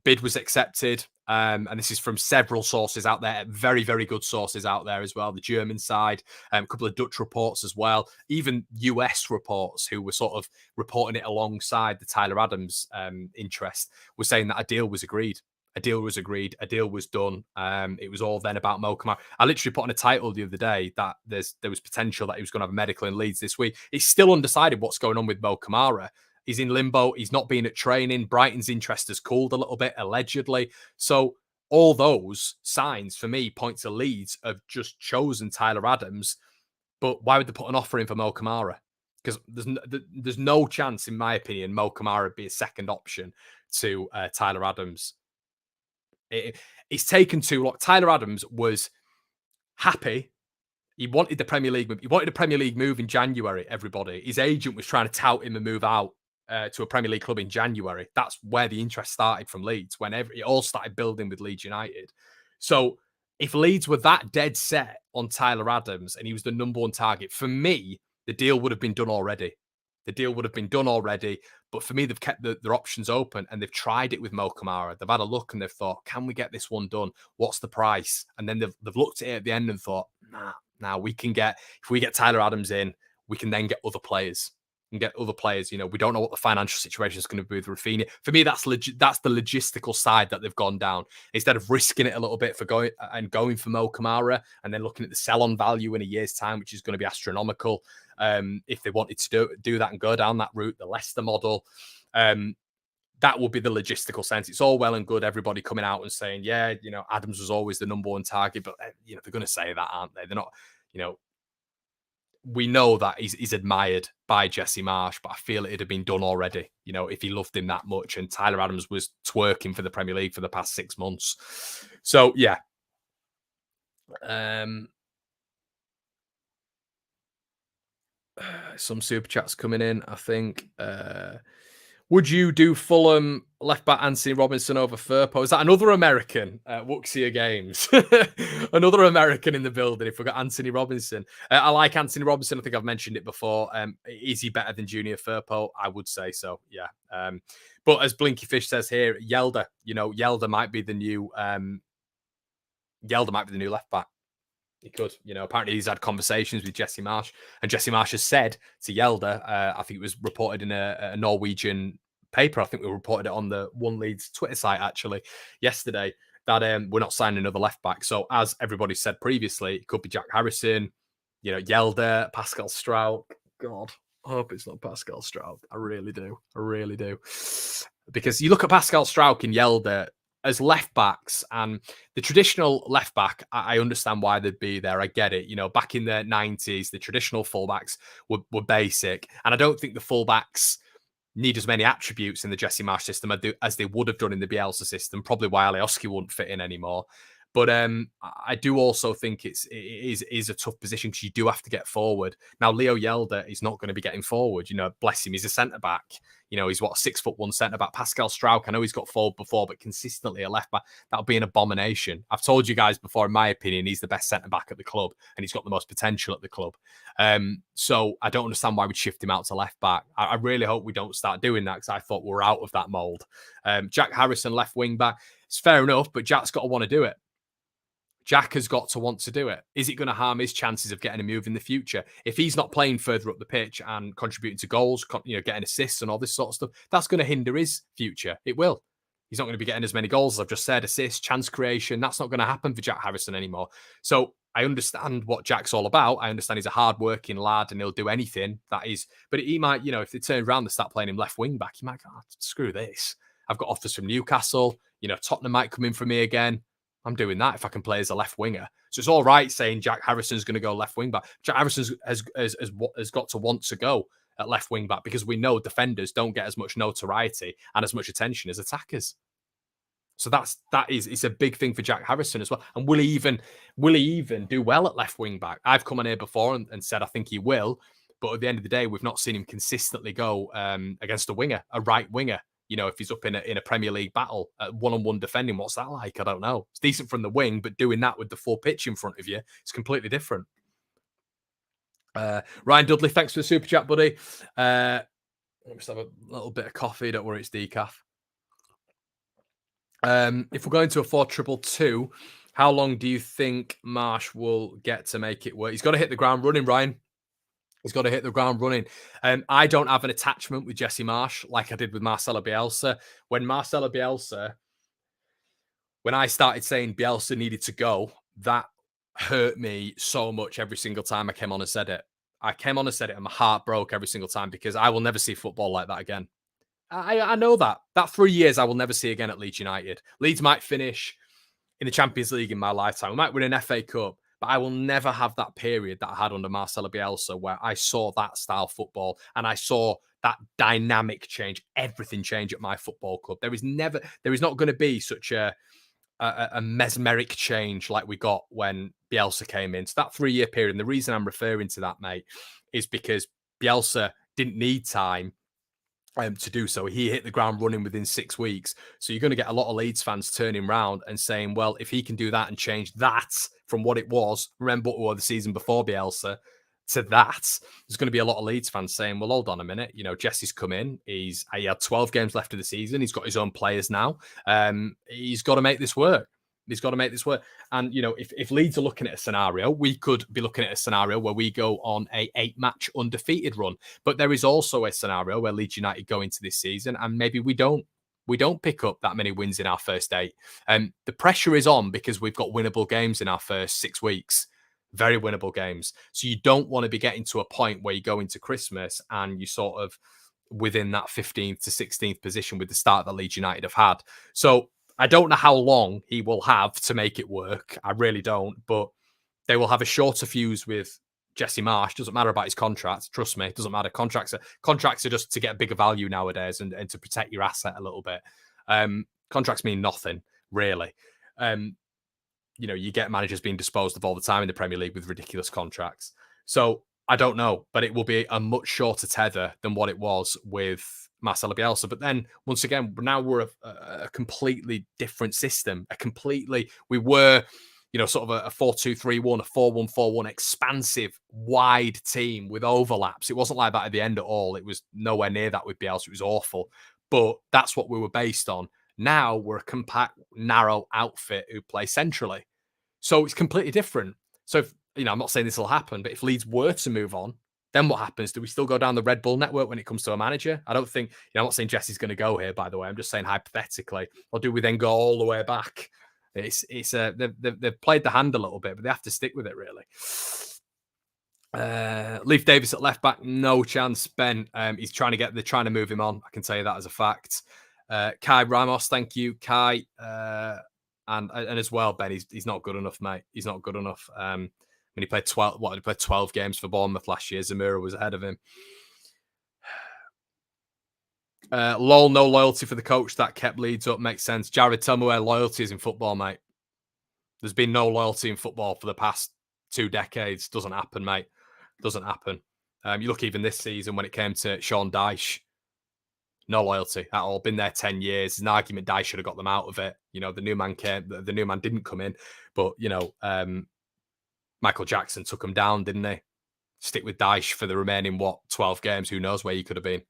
bid was accepted. And this is from several sources out there, very, very good sources out there as well. The German side, a couple of Dutch reports as well, even US reports who were sort of reporting it alongside the Tyler Adams interest were saying that a deal was agreed. A deal was agreed. A deal was done. It was all then about Mo Kamara. I literally put on a title the other day that there was potential that he was going to have a medical in Leeds this week. It's still undecided what's going on with Mo Kamara. He's in limbo. He's not been at training. Brighton's interest has cooled a little bit, allegedly. So all those signs for me point to Leeds have just chosen Tyler Adams. But why would they put an offer in for Mo Kamara? Because there's no chance, in my opinion, Mo Kamara would be a second option to Tyler Adams. It's taken too long. Tyler Adams was happy. He wanted the Premier League move. He wanted a Premier League move in January, everybody. His agent was trying to tout him and move out to a Premier League club in January. That's where the interest started from Leeds, whenever it all started building with Leeds United. So if Leeds were that dead set on Tyler Adams and he was the number 1 target, for me, the deal would have been done already. The deal would have been done already. But for me, they've kept their options open and they've tried it with Mo Kamara. They've had a look and they've thought, can we get this one done? What's the price? And then they've looked at it at the end and thought, nah, we can get, if we get Tyler Adams in, we can then get other players. We can get other players. We don't know what the financial situation is going to be with Rafinha. For me, that's the logistical side that they've gone down. Instead of risking it a little bit for going for Mo Kamara and then looking at the sell-on value in a year's time, which is going to be astronomical. If they wanted to do that and go down that route, the Leicester model, that would be the logistical sense. It's all well and good, everybody coming out and saying, yeah, Adams was always the number 1 target, but they're going to say that, aren't they? They're not, we know that he's admired by Jesse Marsh, but I feel it'd have been done already, if he loved him that much. And Tyler Adams was twerking for the Premier League for the past 6 months. So, yeah. Some super chats coming in, I think. Would you do Fulham left back Anthony Robinson over Firpo? Is that another American at Wuxia Games? Another American in the building if we got Anthony Robinson. I like Anthony Robinson. I think I've mentioned it before. Is he better than Junior Firpo? I would say so, yeah. But as Blinky Fish says here, Yelda might be the new left back. He could. Apparently he's had conversations with Jesse Marsh, and Jesse Marsh has said to Yelder, I think it was reported in a Norwegian paper. I think we reported it on the One Leeds Twitter site actually yesterday, that we're not signing another left back. So as everybody said previously, it could be Jack Harrison, Yelder, Pascal Strout. God, I hope it's not Pascal Strout. I really do. I really do. Because you look at Pascal Strout and Yelder as left backs, and the traditional left back, I understand why they'd be there. I get it. Back in the 90s, the traditional fullbacks were basic. And I don't think the fullbacks need as many attributes in the Jesse Marsh system as they would have done in the Bielsa system. Probably why Alioski wouldn't fit in anymore. But I do also think it is a tough position because you do have to get forward. Now, Leo Yelder is not going to be getting forward. Bless him, he's a centre back. He's what, 6'1" centre back. Pascal Strauch, I know he's got forward before, but consistently a left back, that'll be an abomination. I've told you guys before, in my opinion, he's the best centre back at the club, and he's got the most potential at the club. So I don't understand why we'd shift him out to left back. I really hope we don't start doing that, because I thought we're out of that mould. Jack Harrison, left wing back, it's fair enough, but Jack's got to want to do it. Jack has got to want to do it. Is it going to harm his chances of getting a move in the future? If he's not playing further up the pitch and contributing to goals, getting assists and all this sort of stuff, that's going to hinder his future. It will. He's not going to be getting as many goals as I've just said, assists, chance creation. That's not going to happen for Jack Harrison anymore. So I understand what Jack's all about. I understand he's a hard-working lad and he'll do anything. That is, but he might, if they turn around and start playing him left wing back, he might go, screw this. I've got offers from Newcastle. Tottenham might come in for me again. I'm doing that if I can play as a left winger. So it's all right saying Jack Harrison's going to go left wing back. Jack Harrison has got to want to go at left wing back, because we know defenders don't get as much notoriety and as much attention as attackers. So it's a big thing for Jack Harrison as well. And will he even do well at left wing back? I've come on here before and said I think he will, but at the end of the day, we've not seen him consistently go against a winger, a right winger. If he's up in a Premier League battle, one-on-one defending, what's that like? I don't know. It's decent from the wing, but doing that with the full pitch in front of you, it's completely different. Ryan Dudley, thanks for the super chat, buddy. Let me just have a little bit of coffee. Don't worry, it's decaf. If we're going to a 4-2-2, how long do you think Marsh will get to make it work? He's got to hit the ground running, Ryan. He's got to hit the ground running. I don't have an attachment with Jesse Marsh like I did with Marcelo Bielsa. When I started saying Bielsa needed to go, that hurt me so much every single time I came on and said it. And my heart broke every single time, because I will never see football like that again. I know that. That 3 years I will never see again at Leeds United. Leeds might finish in the Champions League in my lifetime. We might win an FA Cup. But I will never have that period that I had under Marcelo Bielsa, where I saw that style football and I saw that dynamic change, everything change at my football club. There is not going to be such a mesmeric change like we got when Bielsa came in. So that 3-year period, and the reason I'm referring to that, mate, is because Bielsa didn't need time to do so. He hit the ground running within 6 weeks. So you're going to get a lot of Leeds fans turning around and saying, well, if he can do that and change that from what it was, remember what the season before Bielsa, to that, there's going to be a lot of Leeds fans saying, well, hold on a minute. Jesse's come in. He had 12 games left of the season. He's got his own players now. He's got to make this work. And, if Leeds are looking at a scenario, we could be looking at a scenario where we go on a 8-match undefeated run. But there is also a scenario where Leeds United go into this season and maybe we don't pick up that many wins in our first 8. The pressure is on because we've got winnable games in our first 6 weeks. Very winnable games. So you don't want to be getting to a point where you go into Christmas and you sort of within that 15th to 16th position with the start that Leeds United have had. So I don't know how long he will have to make it work. I really don't. But they will have a shorter fuse with Jesse Marsh. Doesn't matter about his contract. Trust me, it doesn't matter. Contracts are just to get a bigger value nowadays and to protect your asset a little bit. Contracts mean nothing, really. You get managers being disposed of all the time in the Premier League with ridiculous contracts. So I don't know, but it will be a much shorter tether than what it was with Marcelo Bielsa. But then, once again, now we're a completely different system. We were, sort of a 4-2-3-1, a 4-1-4-1, expansive, wide team with overlaps. It wasn't like that at the end at all. It was nowhere near that with Bielsa. It was awful. But that's what we were based on. Now we're a compact, narrow outfit who play centrally. So it's completely different. So, if, I'm not saying this will happen, but if Leeds were to move on, then what happens? Do we still go down the Red Bull network when it comes to a manager? I don't think, I'm not saying Jesse's going to go here, by the way. I'm just saying hypothetically. Or do we then go all the way back? They've played the hand a little bit, but they have to stick with it, really. Leif Davis at left back, no chance. Ben, they're trying to move him on. I can tell you that as a fact. Kai Ramos, thank you, Kai, and as well, Ben. He's not good enough, mate. He's not good enough. When he played 12, he played 12 games for Bournemouth last year. Zamira was ahead of him. Lol, no loyalty for the coach that kept Leeds up. Makes sense. Jared, tell me where loyalty is in football, mate. There's been no loyalty in football for the past 2 decades. Doesn't happen, mate. Doesn't happen. You look even this season when it came to Sean Dyche, no loyalty at all. Been there 10 years. There's an argument Dyche should have got them out of it. The new man came. The new man didn't come in, but Michael Jackson took him down, didn't he? Stick with Dyche for the remaining 12 games. Who knows where you could have been?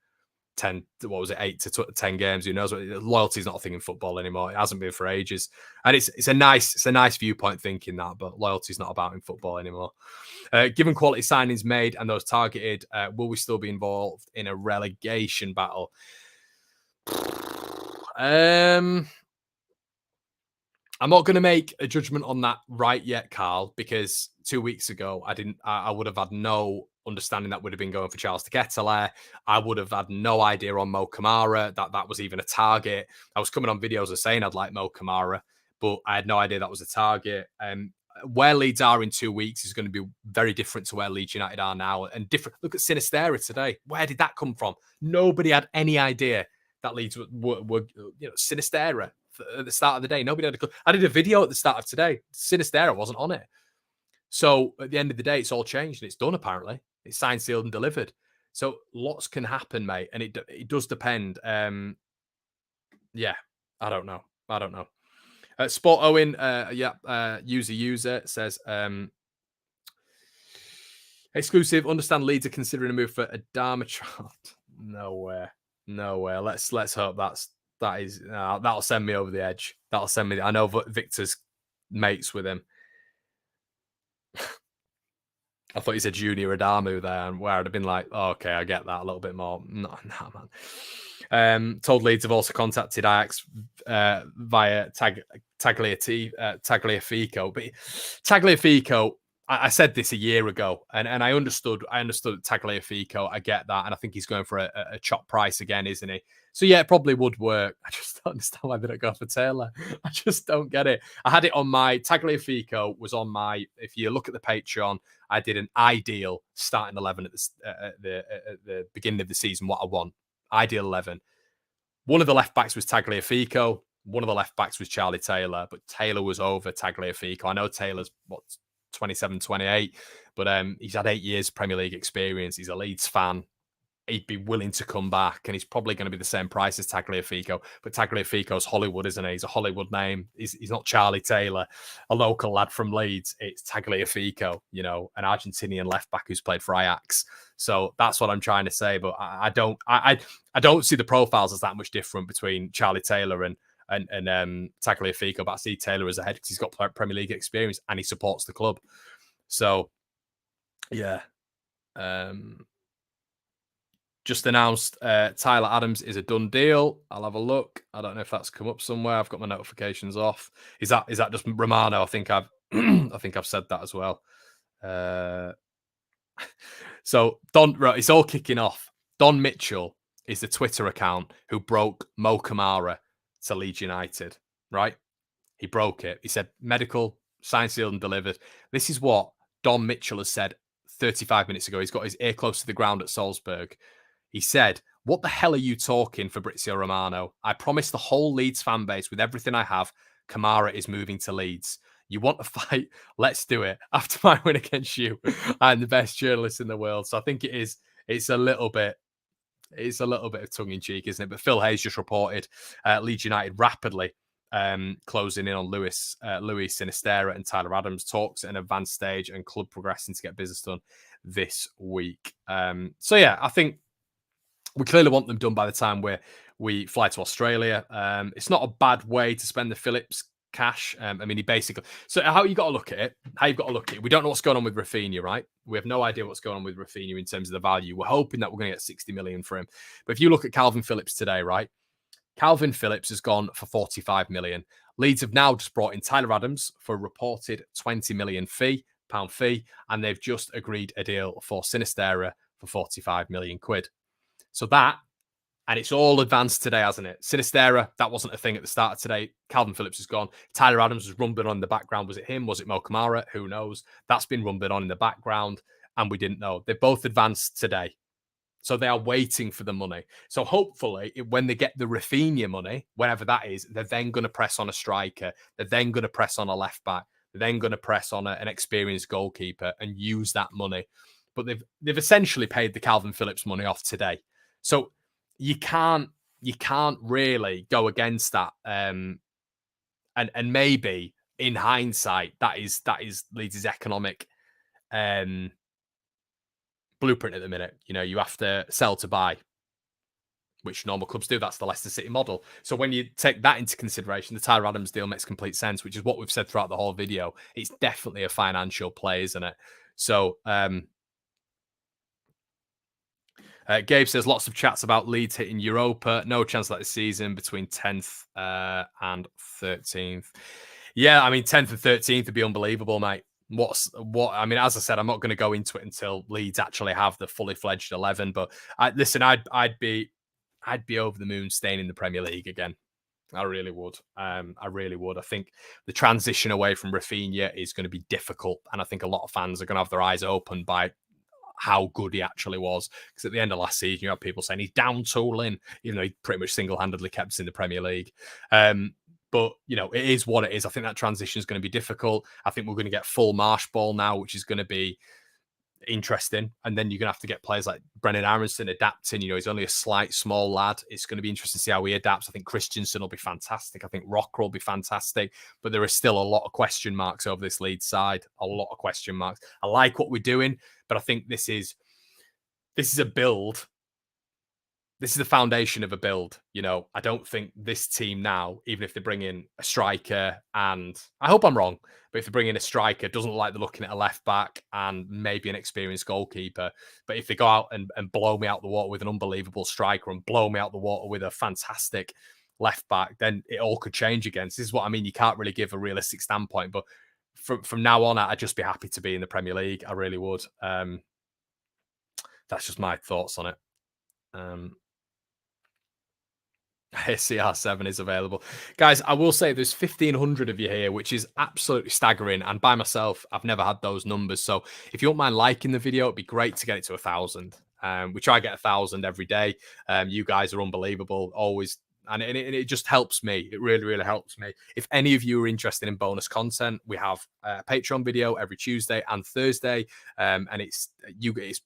10, 8 to 10 games. Who knows? Loyalty is not a thing in football anymore. It hasn't been for ages, and it's a nice viewpoint thinking that, but loyalty is not about in football anymore. Given quality signings made and those targeted, will we still be involved in a relegation battle? I'm not going to make a judgment on that right yet, Carl, because 2 weeks ago I would have had no understanding that would have been going for Charles Ketelaere. I would have had no idea on Mo Kamara that was even a target. I was coming on videos of saying I'd like Mo Kamara, but I had no idea that was a target. Where Leeds are in 2 weeks is going to be very different to where Leeds United are now, and different. Look at Sinisterra today. Where did that come from? Nobody had any idea that Leeds were Sinisterra at the start of the day. Nobody had a clue. I did a video at the start of today. Sinisterra wasn't on it. So at the end of the day, it's all changed and it's done, apparently. It's signed, sealed, and delivered. So lots can happen, mate. And it does depend. Yeah, I don't know. Sport Owen, user says, exclusive, understand Leeds are considering a move for Adama Trout. Nowhere. Let's hope that'll send me over the edge. That'll send me. I know Victor's mates with him. I thought you said Junior Adamu there, and where I'd have been like, oh, okay, I get that a little bit more. No, man. Told Leeds have also contacted Ajax via Tagliafico. But Tagliafico, I said this a year ago, and I understood Tagliafico. I get that, and I think he's going for a chop price again, isn't he? So yeah, it probably would work. I just don't understand why they don't go for Taylor. I just don't get it. I had it on my Tagliafico was on my. If you look at the Patreon, I did an ideal starting 11 at the beginning of the season. What I want, ideal 11. One of the left backs was Tagliafico. One of the left backs was Charlie Taylor, but Taylor was over Tagliafico. I know Taylor's 27, 28, but he's had 8 years Premier League experience. He's a Leeds fan. He'd be willing to come back, and he's probably going to be the same price as Tagliafico. But Tagliafico's Hollywood, isn't he? He's a Hollywood name. He's not Charlie Taylor, a local lad from Leeds. It's Tagliafico, an Argentinian left back who's played for Ajax. So that's what I'm trying to say. But I don't see the profiles as that much different between Charlie Taylor and Tagliafico. But I see Taylor as ahead because he's got Premier League experience and he supports the club. So yeah. Just announced Tyler Adams is a done deal. I'll have a look. I don't know if that's come up somewhere. I've got my notifications off. Is that just Romano? I think I've said that as well. So it's all kicking off. Don Mitchell is the Twitter account who broke Mo Kamara to Leeds United, right? He broke it. He said medical, signed, sealed, and delivered. This is what Don Mitchell has said 35 minutes ago. He's got his ear close to the ground at Salzburg. He said, what the hell are you talking, Fabrizio Romano? I promised the whole Leeds fan base with everything I have, Kamara is moving to Leeds. You want to fight? Let's do it. After my win against you, I'm the best journalist in the world. So I think it's a little bit of tongue-in-cheek, isn't it? But Phil Hayes just reported Leeds United rapidly closing in on Luis Sinisterra and Tyler Adams. Talks at an advanced stage and club progressing to get business done this week. So yeah, I think we clearly want them done by the time we fly to Australia. It's not a bad way to spend the Phillips cash. I mean, he basically. So how you got to look at it? How you've got to look at it? We don't know what's going on with Rafinha, right? We have no idea what's going on with Rafinha in terms of the value. We're hoping that we're going to get 60 million for him. But if you look at Calvin Phillips today, right? Calvin Phillips has gone for 45 million. Leeds have now just brought in Tyler Adams for a reported 20 million pound fee, and they've just agreed a deal for Sinisterra for 45 million quid. So that, and it's all advanced today, hasn't it? Sinisterra, that wasn't a thing at the start of today. Calvin Phillips is gone. Tyler Adams was rumbling on in the background. Was it him? Was it Mo Kamara? Who knows? That's been rumbling on in the background, and we didn't know. They both advanced today. So they are waiting for the money. So hopefully, when they get the Rafinha money, whenever that is, they're then going to press on a striker. They're then going to press on a left back. They're then going to press on an experienced goalkeeper and use that money. But they've essentially paid the Calvin Phillips money off today. So you can't really go against that. And maybe in hindsight, that is Leeds' economic blueprint at the minute. You know, you have to sell to buy, which normal clubs do. That's the Leicester City model. So when you take that into consideration, the Tyler Adams deal makes complete sense, which is what we've said throughout the whole video. It's definitely a financial play, isn't it? So Gabe says lots of chats about Leeds hitting Europa. No chance that this season between 10th and 13th. Yeah, I mean 10th and 13th would be unbelievable, mate. I mean, as I said, I'm not going to go into it until Leeds actually have the fully fledged 11. But listen, I'd be over the moon staying in the Premier League again. I really would. I think the transition away from Rafinha is going to be difficult, and I think a lot of fans are going to have their eyes open by how good he actually was. Because at the end of last season, you had people saying he's down tooling, even though he pretty much single-handedly kept us in the Premier League. But, you know, it is what it is. I think that transition is going to be difficult. I think we're going to get full Marsh ball now, which is going to be interesting. And then you're going to have to get players like Brennan Aronson adapting. You know, he's only a small lad. It's going to be interesting to see how he adapts. I think Christensen will be fantastic. I think Rocker will be fantastic. But there is still a lot of question marks over this Leeds side. A lot of question marks. I like what we're doing, but I think this is a build. This is the foundation of a build. You know, I don't think this team now, even if they bring in a striker, and I hope I'm wrong, but if they bring in a striker, doesn't look like they're looking at a left back and maybe an experienced goalkeeper. But if they go out and blow me out the water with an unbelievable striker and blow me out the water with a fantastic left back, then it all could change again. So this is what I mean. You can't really give a realistic standpoint, but from now on, I'd just be happy to be in the Premier League. I really would. That's just my thoughts on it. CR7 is available. Guys, I will say there's 1,500 of you here, which is absolutely staggering. And by myself, I've never had those numbers. So if you don't mind liking the video, it'd be great to get it to 1,000. We try to get 1,000 every day. You guys are unbelievable. Always. And it just helps me. It really, really helps me. If any of you are interested in bonus content, we have a Patreon video every Tuesday and Thursday. And it's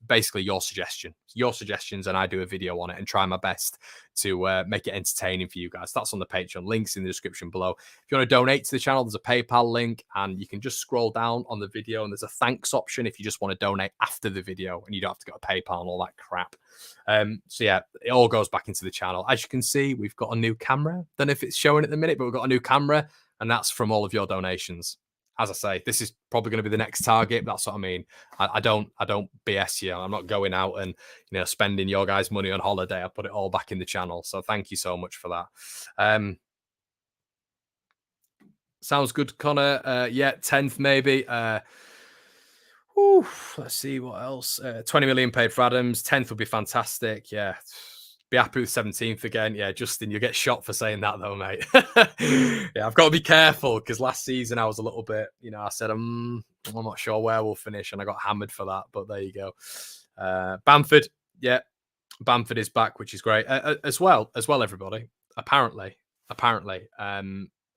basically your suggestions, and I do a video on it and try my best to make it entertaining for you guys. That's on the Patreon. Links in the description below. If you want to donate to the channel, there's a PayPal link, and you can just scroll down on the video, and there's a thanks option if you just want to donate after the video, and you don't have to go to PayPal and all that crap. So yeah, it all goes back into the channel. As you can see, we've got a new camera. Don't know if it's showing at the minute, but we've got a new camera, and that's from all of your donations. As I say, this is probably going to be the next target. That's what I mean. I don't BS you. I'm not going out and spending your guys' money on holiday. I put it all back in the channel. So thank you so much for that. Sounds good, Connor. Yeah, 10th maybe. Let's see what else. 20 million paid for Adams. 10th would be fantastic. Yeah. Be happy with 17th again. Yeah, Justin, you get shot for saying that though, mate. Yeah, I've got to be careful because last season I was a little bit, I said, I'm not sure where we'll finish, and I got hammered for that, but there you go. Bamford, yeah, Bamford is back, which is great. As well, everybody, apparently,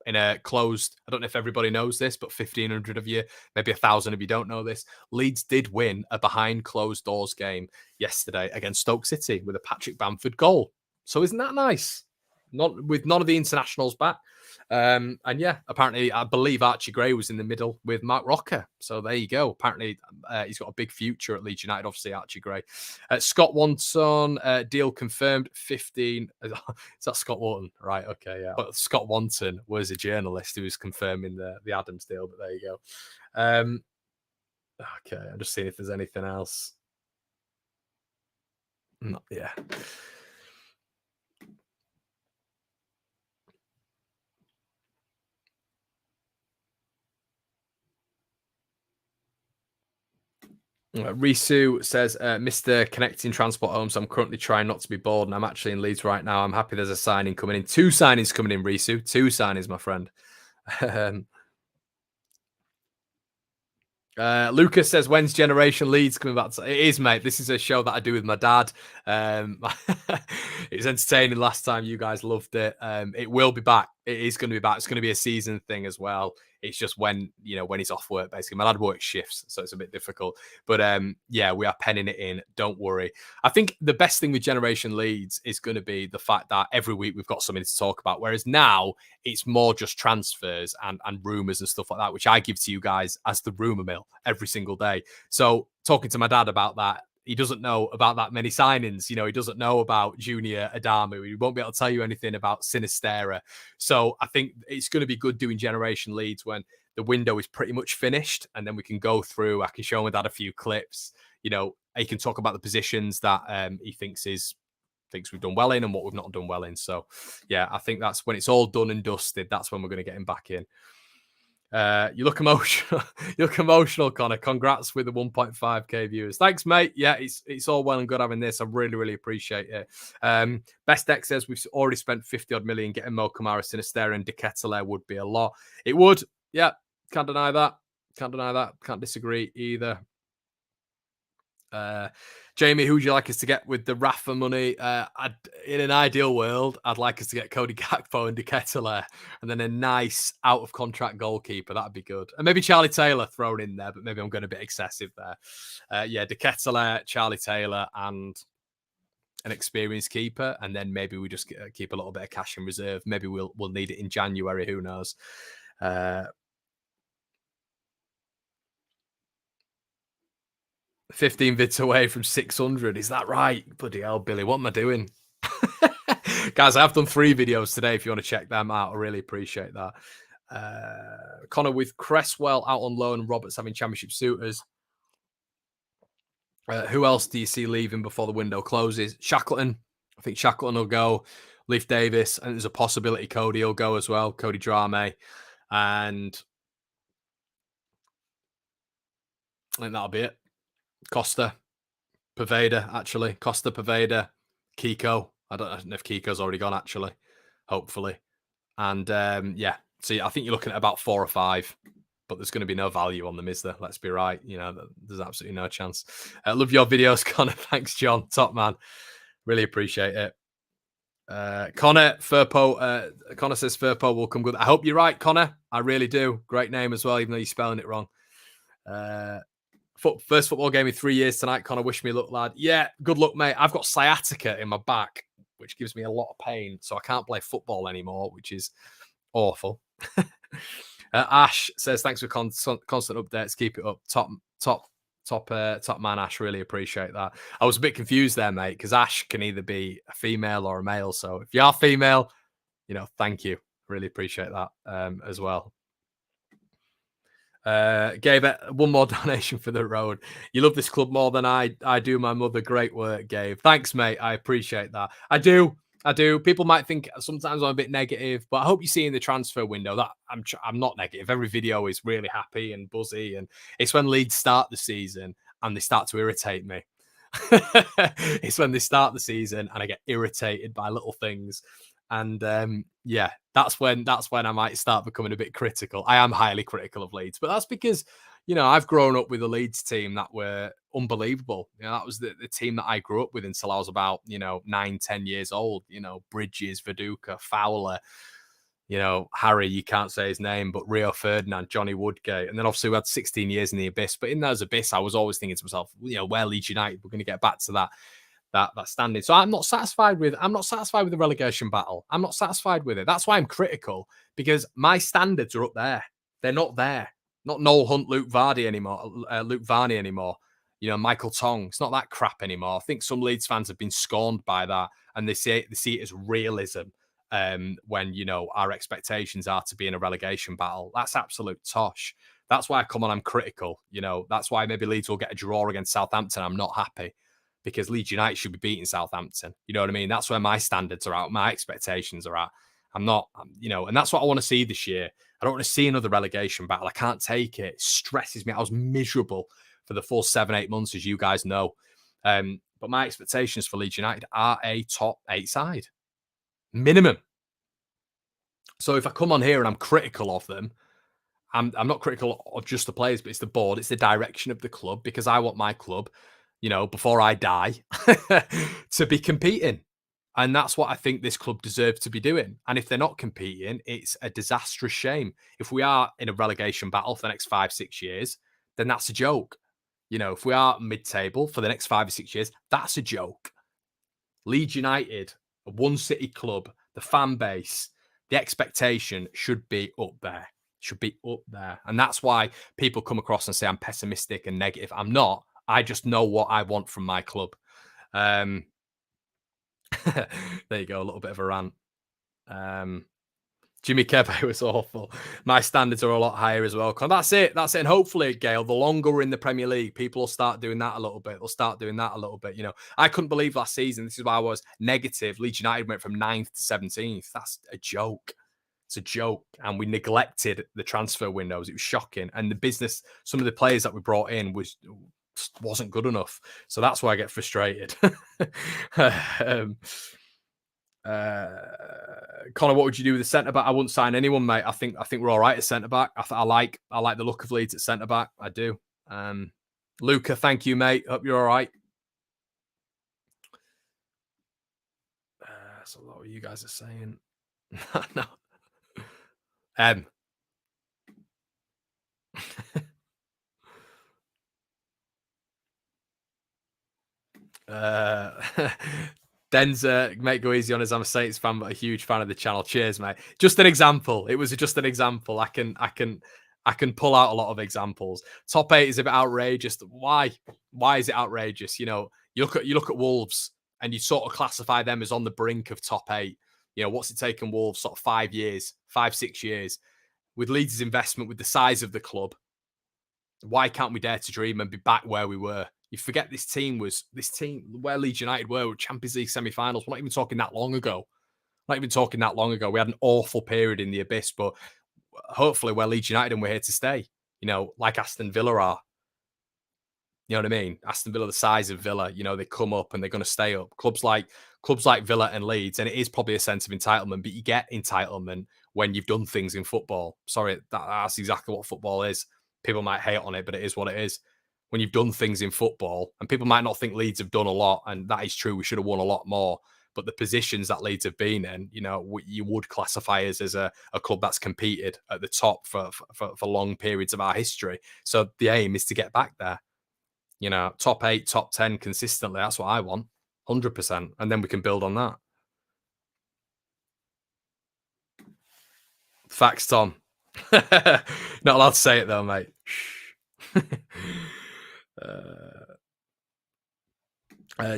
in a closed, I don't know if everybody knows this, but 1,500 of you, maybe 1,000 of you don't know this. Leeds did win a behind closed doors game yesterday against Stoke City with a Patrick Bamford goal. So isn't that nice? not with none of the internationals back. And yeah, apparently, I believe Archie Gray was in the middle with Mark Rocker. So there you go. Apparently, he's got a big future at Leeds United. Obviously, Archie Gray. Scott Wanton, deal confirmed. 15. Is that Scott Wharton? Right. Okay. Yeah. But Scott Wanton was a journalist who was confirming the Adams deal. But there you go. Okay. I'm just seeing if there's anything else. No, yeah. Risu says, Mr. Connecting Transport Home. So I'm currently trying not to be bored, and I'm actually in Leeds right now. I'm happy there's a signing coming in. 2 signings coming in, Risu. 2 signings, my friend. Lucas says, when's Generation Leeds coming back? It is, mate. This is a show that I do with my dad. It was entertaining last time. You guys loved it. It will be back. It is going to be back. It's going to be a season thing as well. It's just when he's off work, basically. My dad works shifts, so it's a bit difficult. But yeah, we are penning it in. Don't worry. I think the best thing with Generation Leeds is going to be the fact that every week we've got something to talk about. Whereas now it's more just transfers and rumours and stuff like that, which I give to you guys as the rumour mill every single day. So talking to my dad about that, he doesn't know about that many signings. He doesn't know about Junior Adamu. He won't be able to tell you anything about Sinisterra. So I think it's going to be good doing Generation Leads when the window is pretty much finished, and then we can go through. I can show my dad a few clips. He can talk about the positions that he thinks we've done well in and what we've not done well in. So yeah, I think that's when it's all done and dusted. That's when we're going to get him back in. You look emotional. You look emotional, Connor. Congrats with the 1.5k viewers. Thanks, mate. Yeah, it's all well and good having this. I really, really appreciate it. Best X says we've already spent 50 odd million getting Mo Kamara, Sinisterra, and Ketelaere would be a lot. It would. Yeah, can't deny that. Can't deny that. Can't disagree either. Jamie, who would you like us to get with the Rafa money? In an ideal world, I'd like us to get Cody Gakpo and Ketelaere, and then a nice out-of-contract goalkeeper. That'd be good. And maybe Charlie Taylor thrown in there, but maybe I'm going a bit excessive there. Yeah, Ketelaere, Charlie Taylor, and an experienced keeper, and then maybe we just keep a little bit of cash in reserve. Maybe we'll need it in January. Who knows? 15 vids away from 600. Is that right? Bloody hell, Billy. What am I doing? Guys, I've done 3 videos today. If you want to check them out, I really appreciate that. Connor, with Cresswell out on loan, Roberts having championship suitors. Who else do you see leaving before the window closes? Shackleton. I think Shackleton will go. Leif Davis. And there's a possibility Cody will go as well. Cody Drame. And I think that'll be it. Costa, Paveda, actually. Costa, Paveda, Kiko. I don't know if Kiko's already gone, actually. Hopefully. And yeah, so I think you're looking at about 4 or 5, but there's going to be no value on them, is there? Let's be right. There's absolutely no chance. Love your videos, Connor. Thanks, John. Top man. Really appreciate it. Connor Furpo. Connor says Furpo will come good. I hope you're right, Connor. I really do. Great name as well, even though you're spelling it wrong. First football game in 3 years tonight. Connor, wish me luck, lad. Yeah, good luck, mate. I've got sciatica in my back, which gives me a lot of pain, so I can't play football anymore, which is awful. Ash says, thanks for constant updates. Keep it up. Top man, Ash. Really appreciate that. I was a bit confused there, mate, because Ash can either be a female or a male. So if you are female, thank you. Really appreciate that as well. Gave it one more donation for the road. You love this club more than I do my mother. Great work, Gabe. Thanks, mate. I appreciate that. I do. People might think sometimes I'm a bit negative, but I hope you see in the transfer window that I'm not negative. Every video is really happy and buzzy, and it's when Leeds start the season and they start to irritate me. It's when they start the season and I get irritated by little things. And yeah, that's when I might start becoming a bit critical. I am highly critical of Leeds, but that's because I've grown up with a Leeds team that were unbelievable. That was the team that I grew up with until I was about 9-10 years old. Bridges, Viduka, Fowler, Harry, you can't say his name, but Rio Ferdinand, Johnny Woodgate, and then obviously we had 16 years in the abyss. But in those abyss, I was always thinking to myself, where Leeds United, we're going to get back to that standing. So I'm not satisfied with the relegation battle. I'm not satisfied with it. That's why I'm critical, because my standards are up there. They're not there. Not Noel Hunt, Luke Vardy anymore. Luke Varney anymore. You know, Michael Tong. It's not that crap anymore. I think some Leeds fans have been scorned by that, and they see it as realism. When, you know, our expectations are to be in a relegation battle. That's absolute tosh. That's why I come on, I'm critical. You know, that's why maybe Leeds will get a draw against Southampton. I'm not happy, because Leeds United should be beating Southampton. You know what I mean? That's where my standards are at, my expectations are at. You know, and that's what I want to see this year. I don't want to see another relegation battle. I can't take it. It stresses me. I was miserable for the full 7-8 months, as you guys know. But my expectations for Leeds United are a top 8 side. Minimum. So if I come on here and I'm critical of them, I'm not critical of just the players, but it's the board, it's the direction of the club, because I want my club, you know, before I die, to be competing. And that's what I think this club deserves to be doing. And if they're not competing, it's a disastrous shame. If we are in a relegation battle for the next 5-6 years, then that's a joke. You know, if we are mid-table for the next 5 or 6 years, that's a joke. Leeds United, a one city club, the fan base, the expectation should be up there. Should be up there. And that's why people come across and say I'm pessimistic and negative. I'm not. I just know what I want from my club. There you go, a little bit of a rant. Jimmy Kebe was awful. My standards are a lot higher as well. That's it. That's it. And hopefully, Gail, the longer we're in the Premier League, people will start doing that a little bit. They'll start doing that a little bit. You know, I couldn't believe last season. This is why I was negative. Leeds United went from 9th to 17th. That's a joke. It's a joke. And we neglected the transfer windows. It was shocking. And the business, some of the players that we brought in wasn't good enough. So that's why I get frustrated. Connor, what would you do with the centre back? I wouldn't sign anyone, mate. I think we're all right at centre back. I like the look of Leeds at centre back. I do. Luca, thank you, mate. Hope you're all right. That's a lot of you guys are saying. No. Denzer, mate, go easy on us. I'm a Saints fan, but a huge fan of the channel. Cheers, mate. Just an example. It was just an example. I can pull out a lot of examples. Top 8 is a bit outrageous. Why? Why is it outrageous? You know, you look at Wolves and you sort of classify them as on the brink of top 8. You know, what's it taken Wolves sort of 5 years, 5-6 years with Leeds' investment, with the size of the club? Why can't we dare to dream and be back where we were? You forget this team where Leeds United were Champions League semi-finals. We're not even talking that long ago. We had an awful period in the abyss, but hopefully we're Leeds United and we're here to stay. You know, like Aston Villa are. You know what I mean? Aston Villa, the size of Villa, you know, they come up and they're going to stay up. Clubs like Villa and Leeds, and it is probably a sense of entitlement, but you get entitlement when you've done things in football. Sorry, that's exactly what football is. People might hate on it, but it is what it is. When you've done things in football, and people might not think Leeds have done a lot, and that is true. We should have won a lot more. But the positions that Leeds have been in, you know, you would classify us as a club that's competed at the top for long periods of our history. So the aim is to get back there. You know, top 8, top 10 consistently. That's what I want, 100%. And then we can build on that. Facts, Tom. Not allowed to say it though, mate.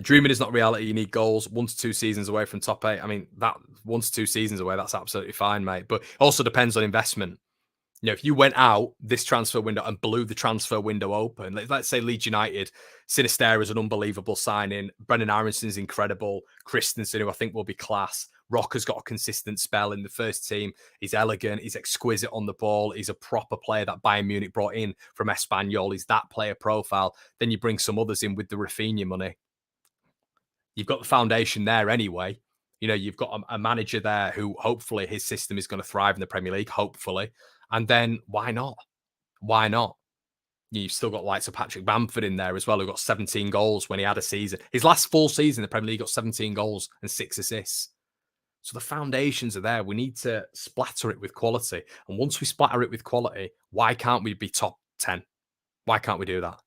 Dreaming is not reality. You need goals. 1 to 2 seasons away from top 8. I mean, that 1 to 2 seasons away, that's absolutely fine, mate. But it also depends on investment. You know, if you went out this transfer window and blew the transfer window open, let's say Leeds United, Sinisterra is an unbelievable signing. Brendan Aronson's incredible. Christensen, who I think will be class. Rocker's got a consistent spell in the first team. He's elegant. He's exquisite on the ball. He's a proper player that Bayern Munich brought in from Espanyol. He's that player profile. Then you bring some others in with the Rafinha money. You've got the foundation there anyway. You know, you've got a manager there who hopefully his system is going to thrive in the Premier League, hopefully. And then why not? Why not? You've still got likes of Patrick Bamford in there as well, who got 17 goals when he had a season. His last full season in the Premier League got 17 goals and 6 assists. So the foundations are there. We need to splatter it with quality. And once we splatter it with quality, why can't we be top 10? Why can't we do that?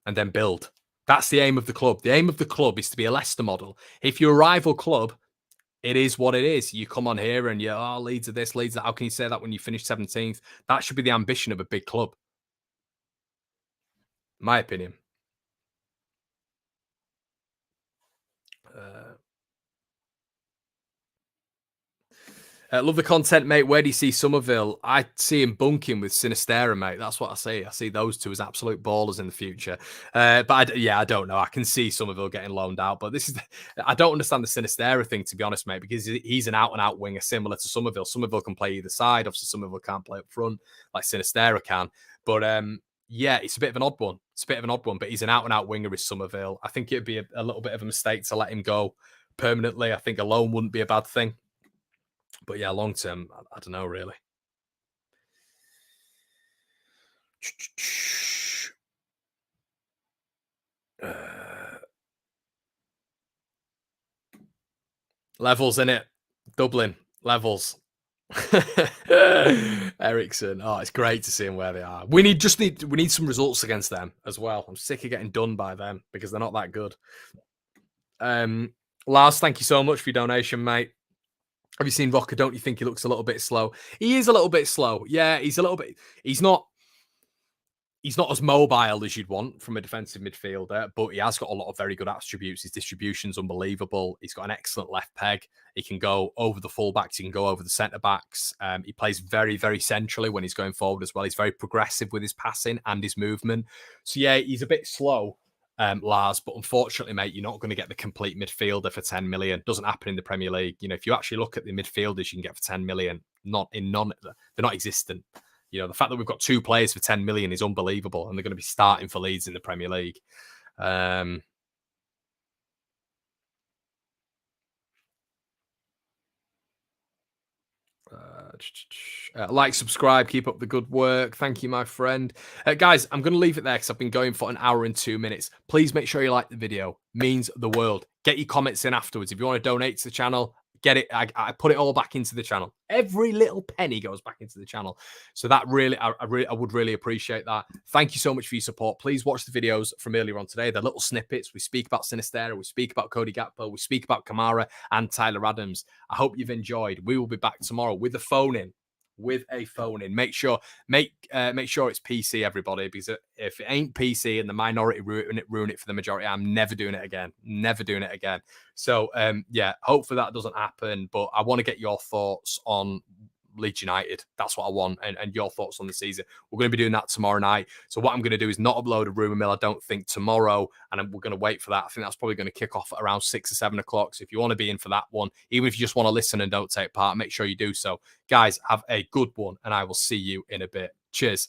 And then build. That's the aim of the club. The aim of the club is to be a Leicester model. If you're a rival club, it is what it is. You come on here and you're, oh, Leeds are this, Leeds are that. How can you say that when you finish 17th? That should be the ambition of a big club, my opinion. Uh, Love the content, mate. Where do you see Somerville? I see him bunking with Sinisterra, mate. That's what I see. I see those two as absolute ballers in the future. Yeah, I don't know. I can see Somerville getting loaned out, but I don't understand the Sinisterra thing, to be honest, mate, because he's an out-and-out winger similar to Somerville. Somerville can play either side. Obviously, Somerville can't play up front like Sinisterra can. But yeah, it's a bit of an odd one. It's a bit of an odd one, but he's an out-and-out winger with Somerville. I think it'd be a little bit of a mistake to let him go permanently. I think a loan wouldn't be a bad thing. But yeah, long term, I don't know really. Levels in it. Dublin levels. Ericsson. Oh, it's great to see them where they are. We need some results against them as well. I'm sick of getting done by them because they're not that good. Lars, thank you so much for your donation, mate. Have you seen Rocker? Don't you think he looks a little bit slow? He is a little bit slow. Yeah, he's a little bit. He's not as mobile as you'd want from a defensive midfielder, but he has got a lot of very good attributes. His distribution's unbelievable. He's got an excellent left peg. He can go over the fullbacks. He can go over the centre backs. He plays very, very centrally when he's going forward as well. He's very progressive with his passing and his movement. So yeah, he's a bit slow, Lars, but unfortunately, mate, you're not going to get the complete midfielder for 10 million. Doesn't happen in the Premier League. You know, if you actually look at the midfielders you can get for 10 million, they're not existent. You know, the fact that we've got two players for 10 million is unbelievable, and they're going to be starting for Leeds in the Premier League. Like, subscribe, keep up the good work. Thank you, my friend. Guys, I'm going to leave it there because I've been going for an hour and 2 minutes. Please make sure you like the video. Means the world. Get your comments in afterwards. If you want to donate to the channel, get it. I put it all back into the channel. Every little penny goes back into the channel. So that really, I would really appreciate that. Thank you so much for your support. Please watch the videos from earlier on today. They're little snippets. We speak about Sinisterra. We speak about Cody Gakpo. We speak about Kamara and Tyler Adams. I hope you've enjoyed. We will be back tomorrow with a phone in. Make sure it's PC, everybody, because if it ain't PC and the minority ruin it for the majority, I'm never doing it again. So yeah, hopefully that doesn't happen, but I want to get your thoughts on Leeds United. That's what I want, and your thoughts on the season. We're going to be doing that tomorrow night. So what I'm going to do is not upload a rumour mill, I don't think, tomorrow, and we're going to wait for that. I think that's probably going to kick off at around 6 or 7 o'clock. So if you want to be in for that one, even if you just want to listen and don't take part, make sure you do so. Guys, have a good one, and I will see you in a bit. Cheers.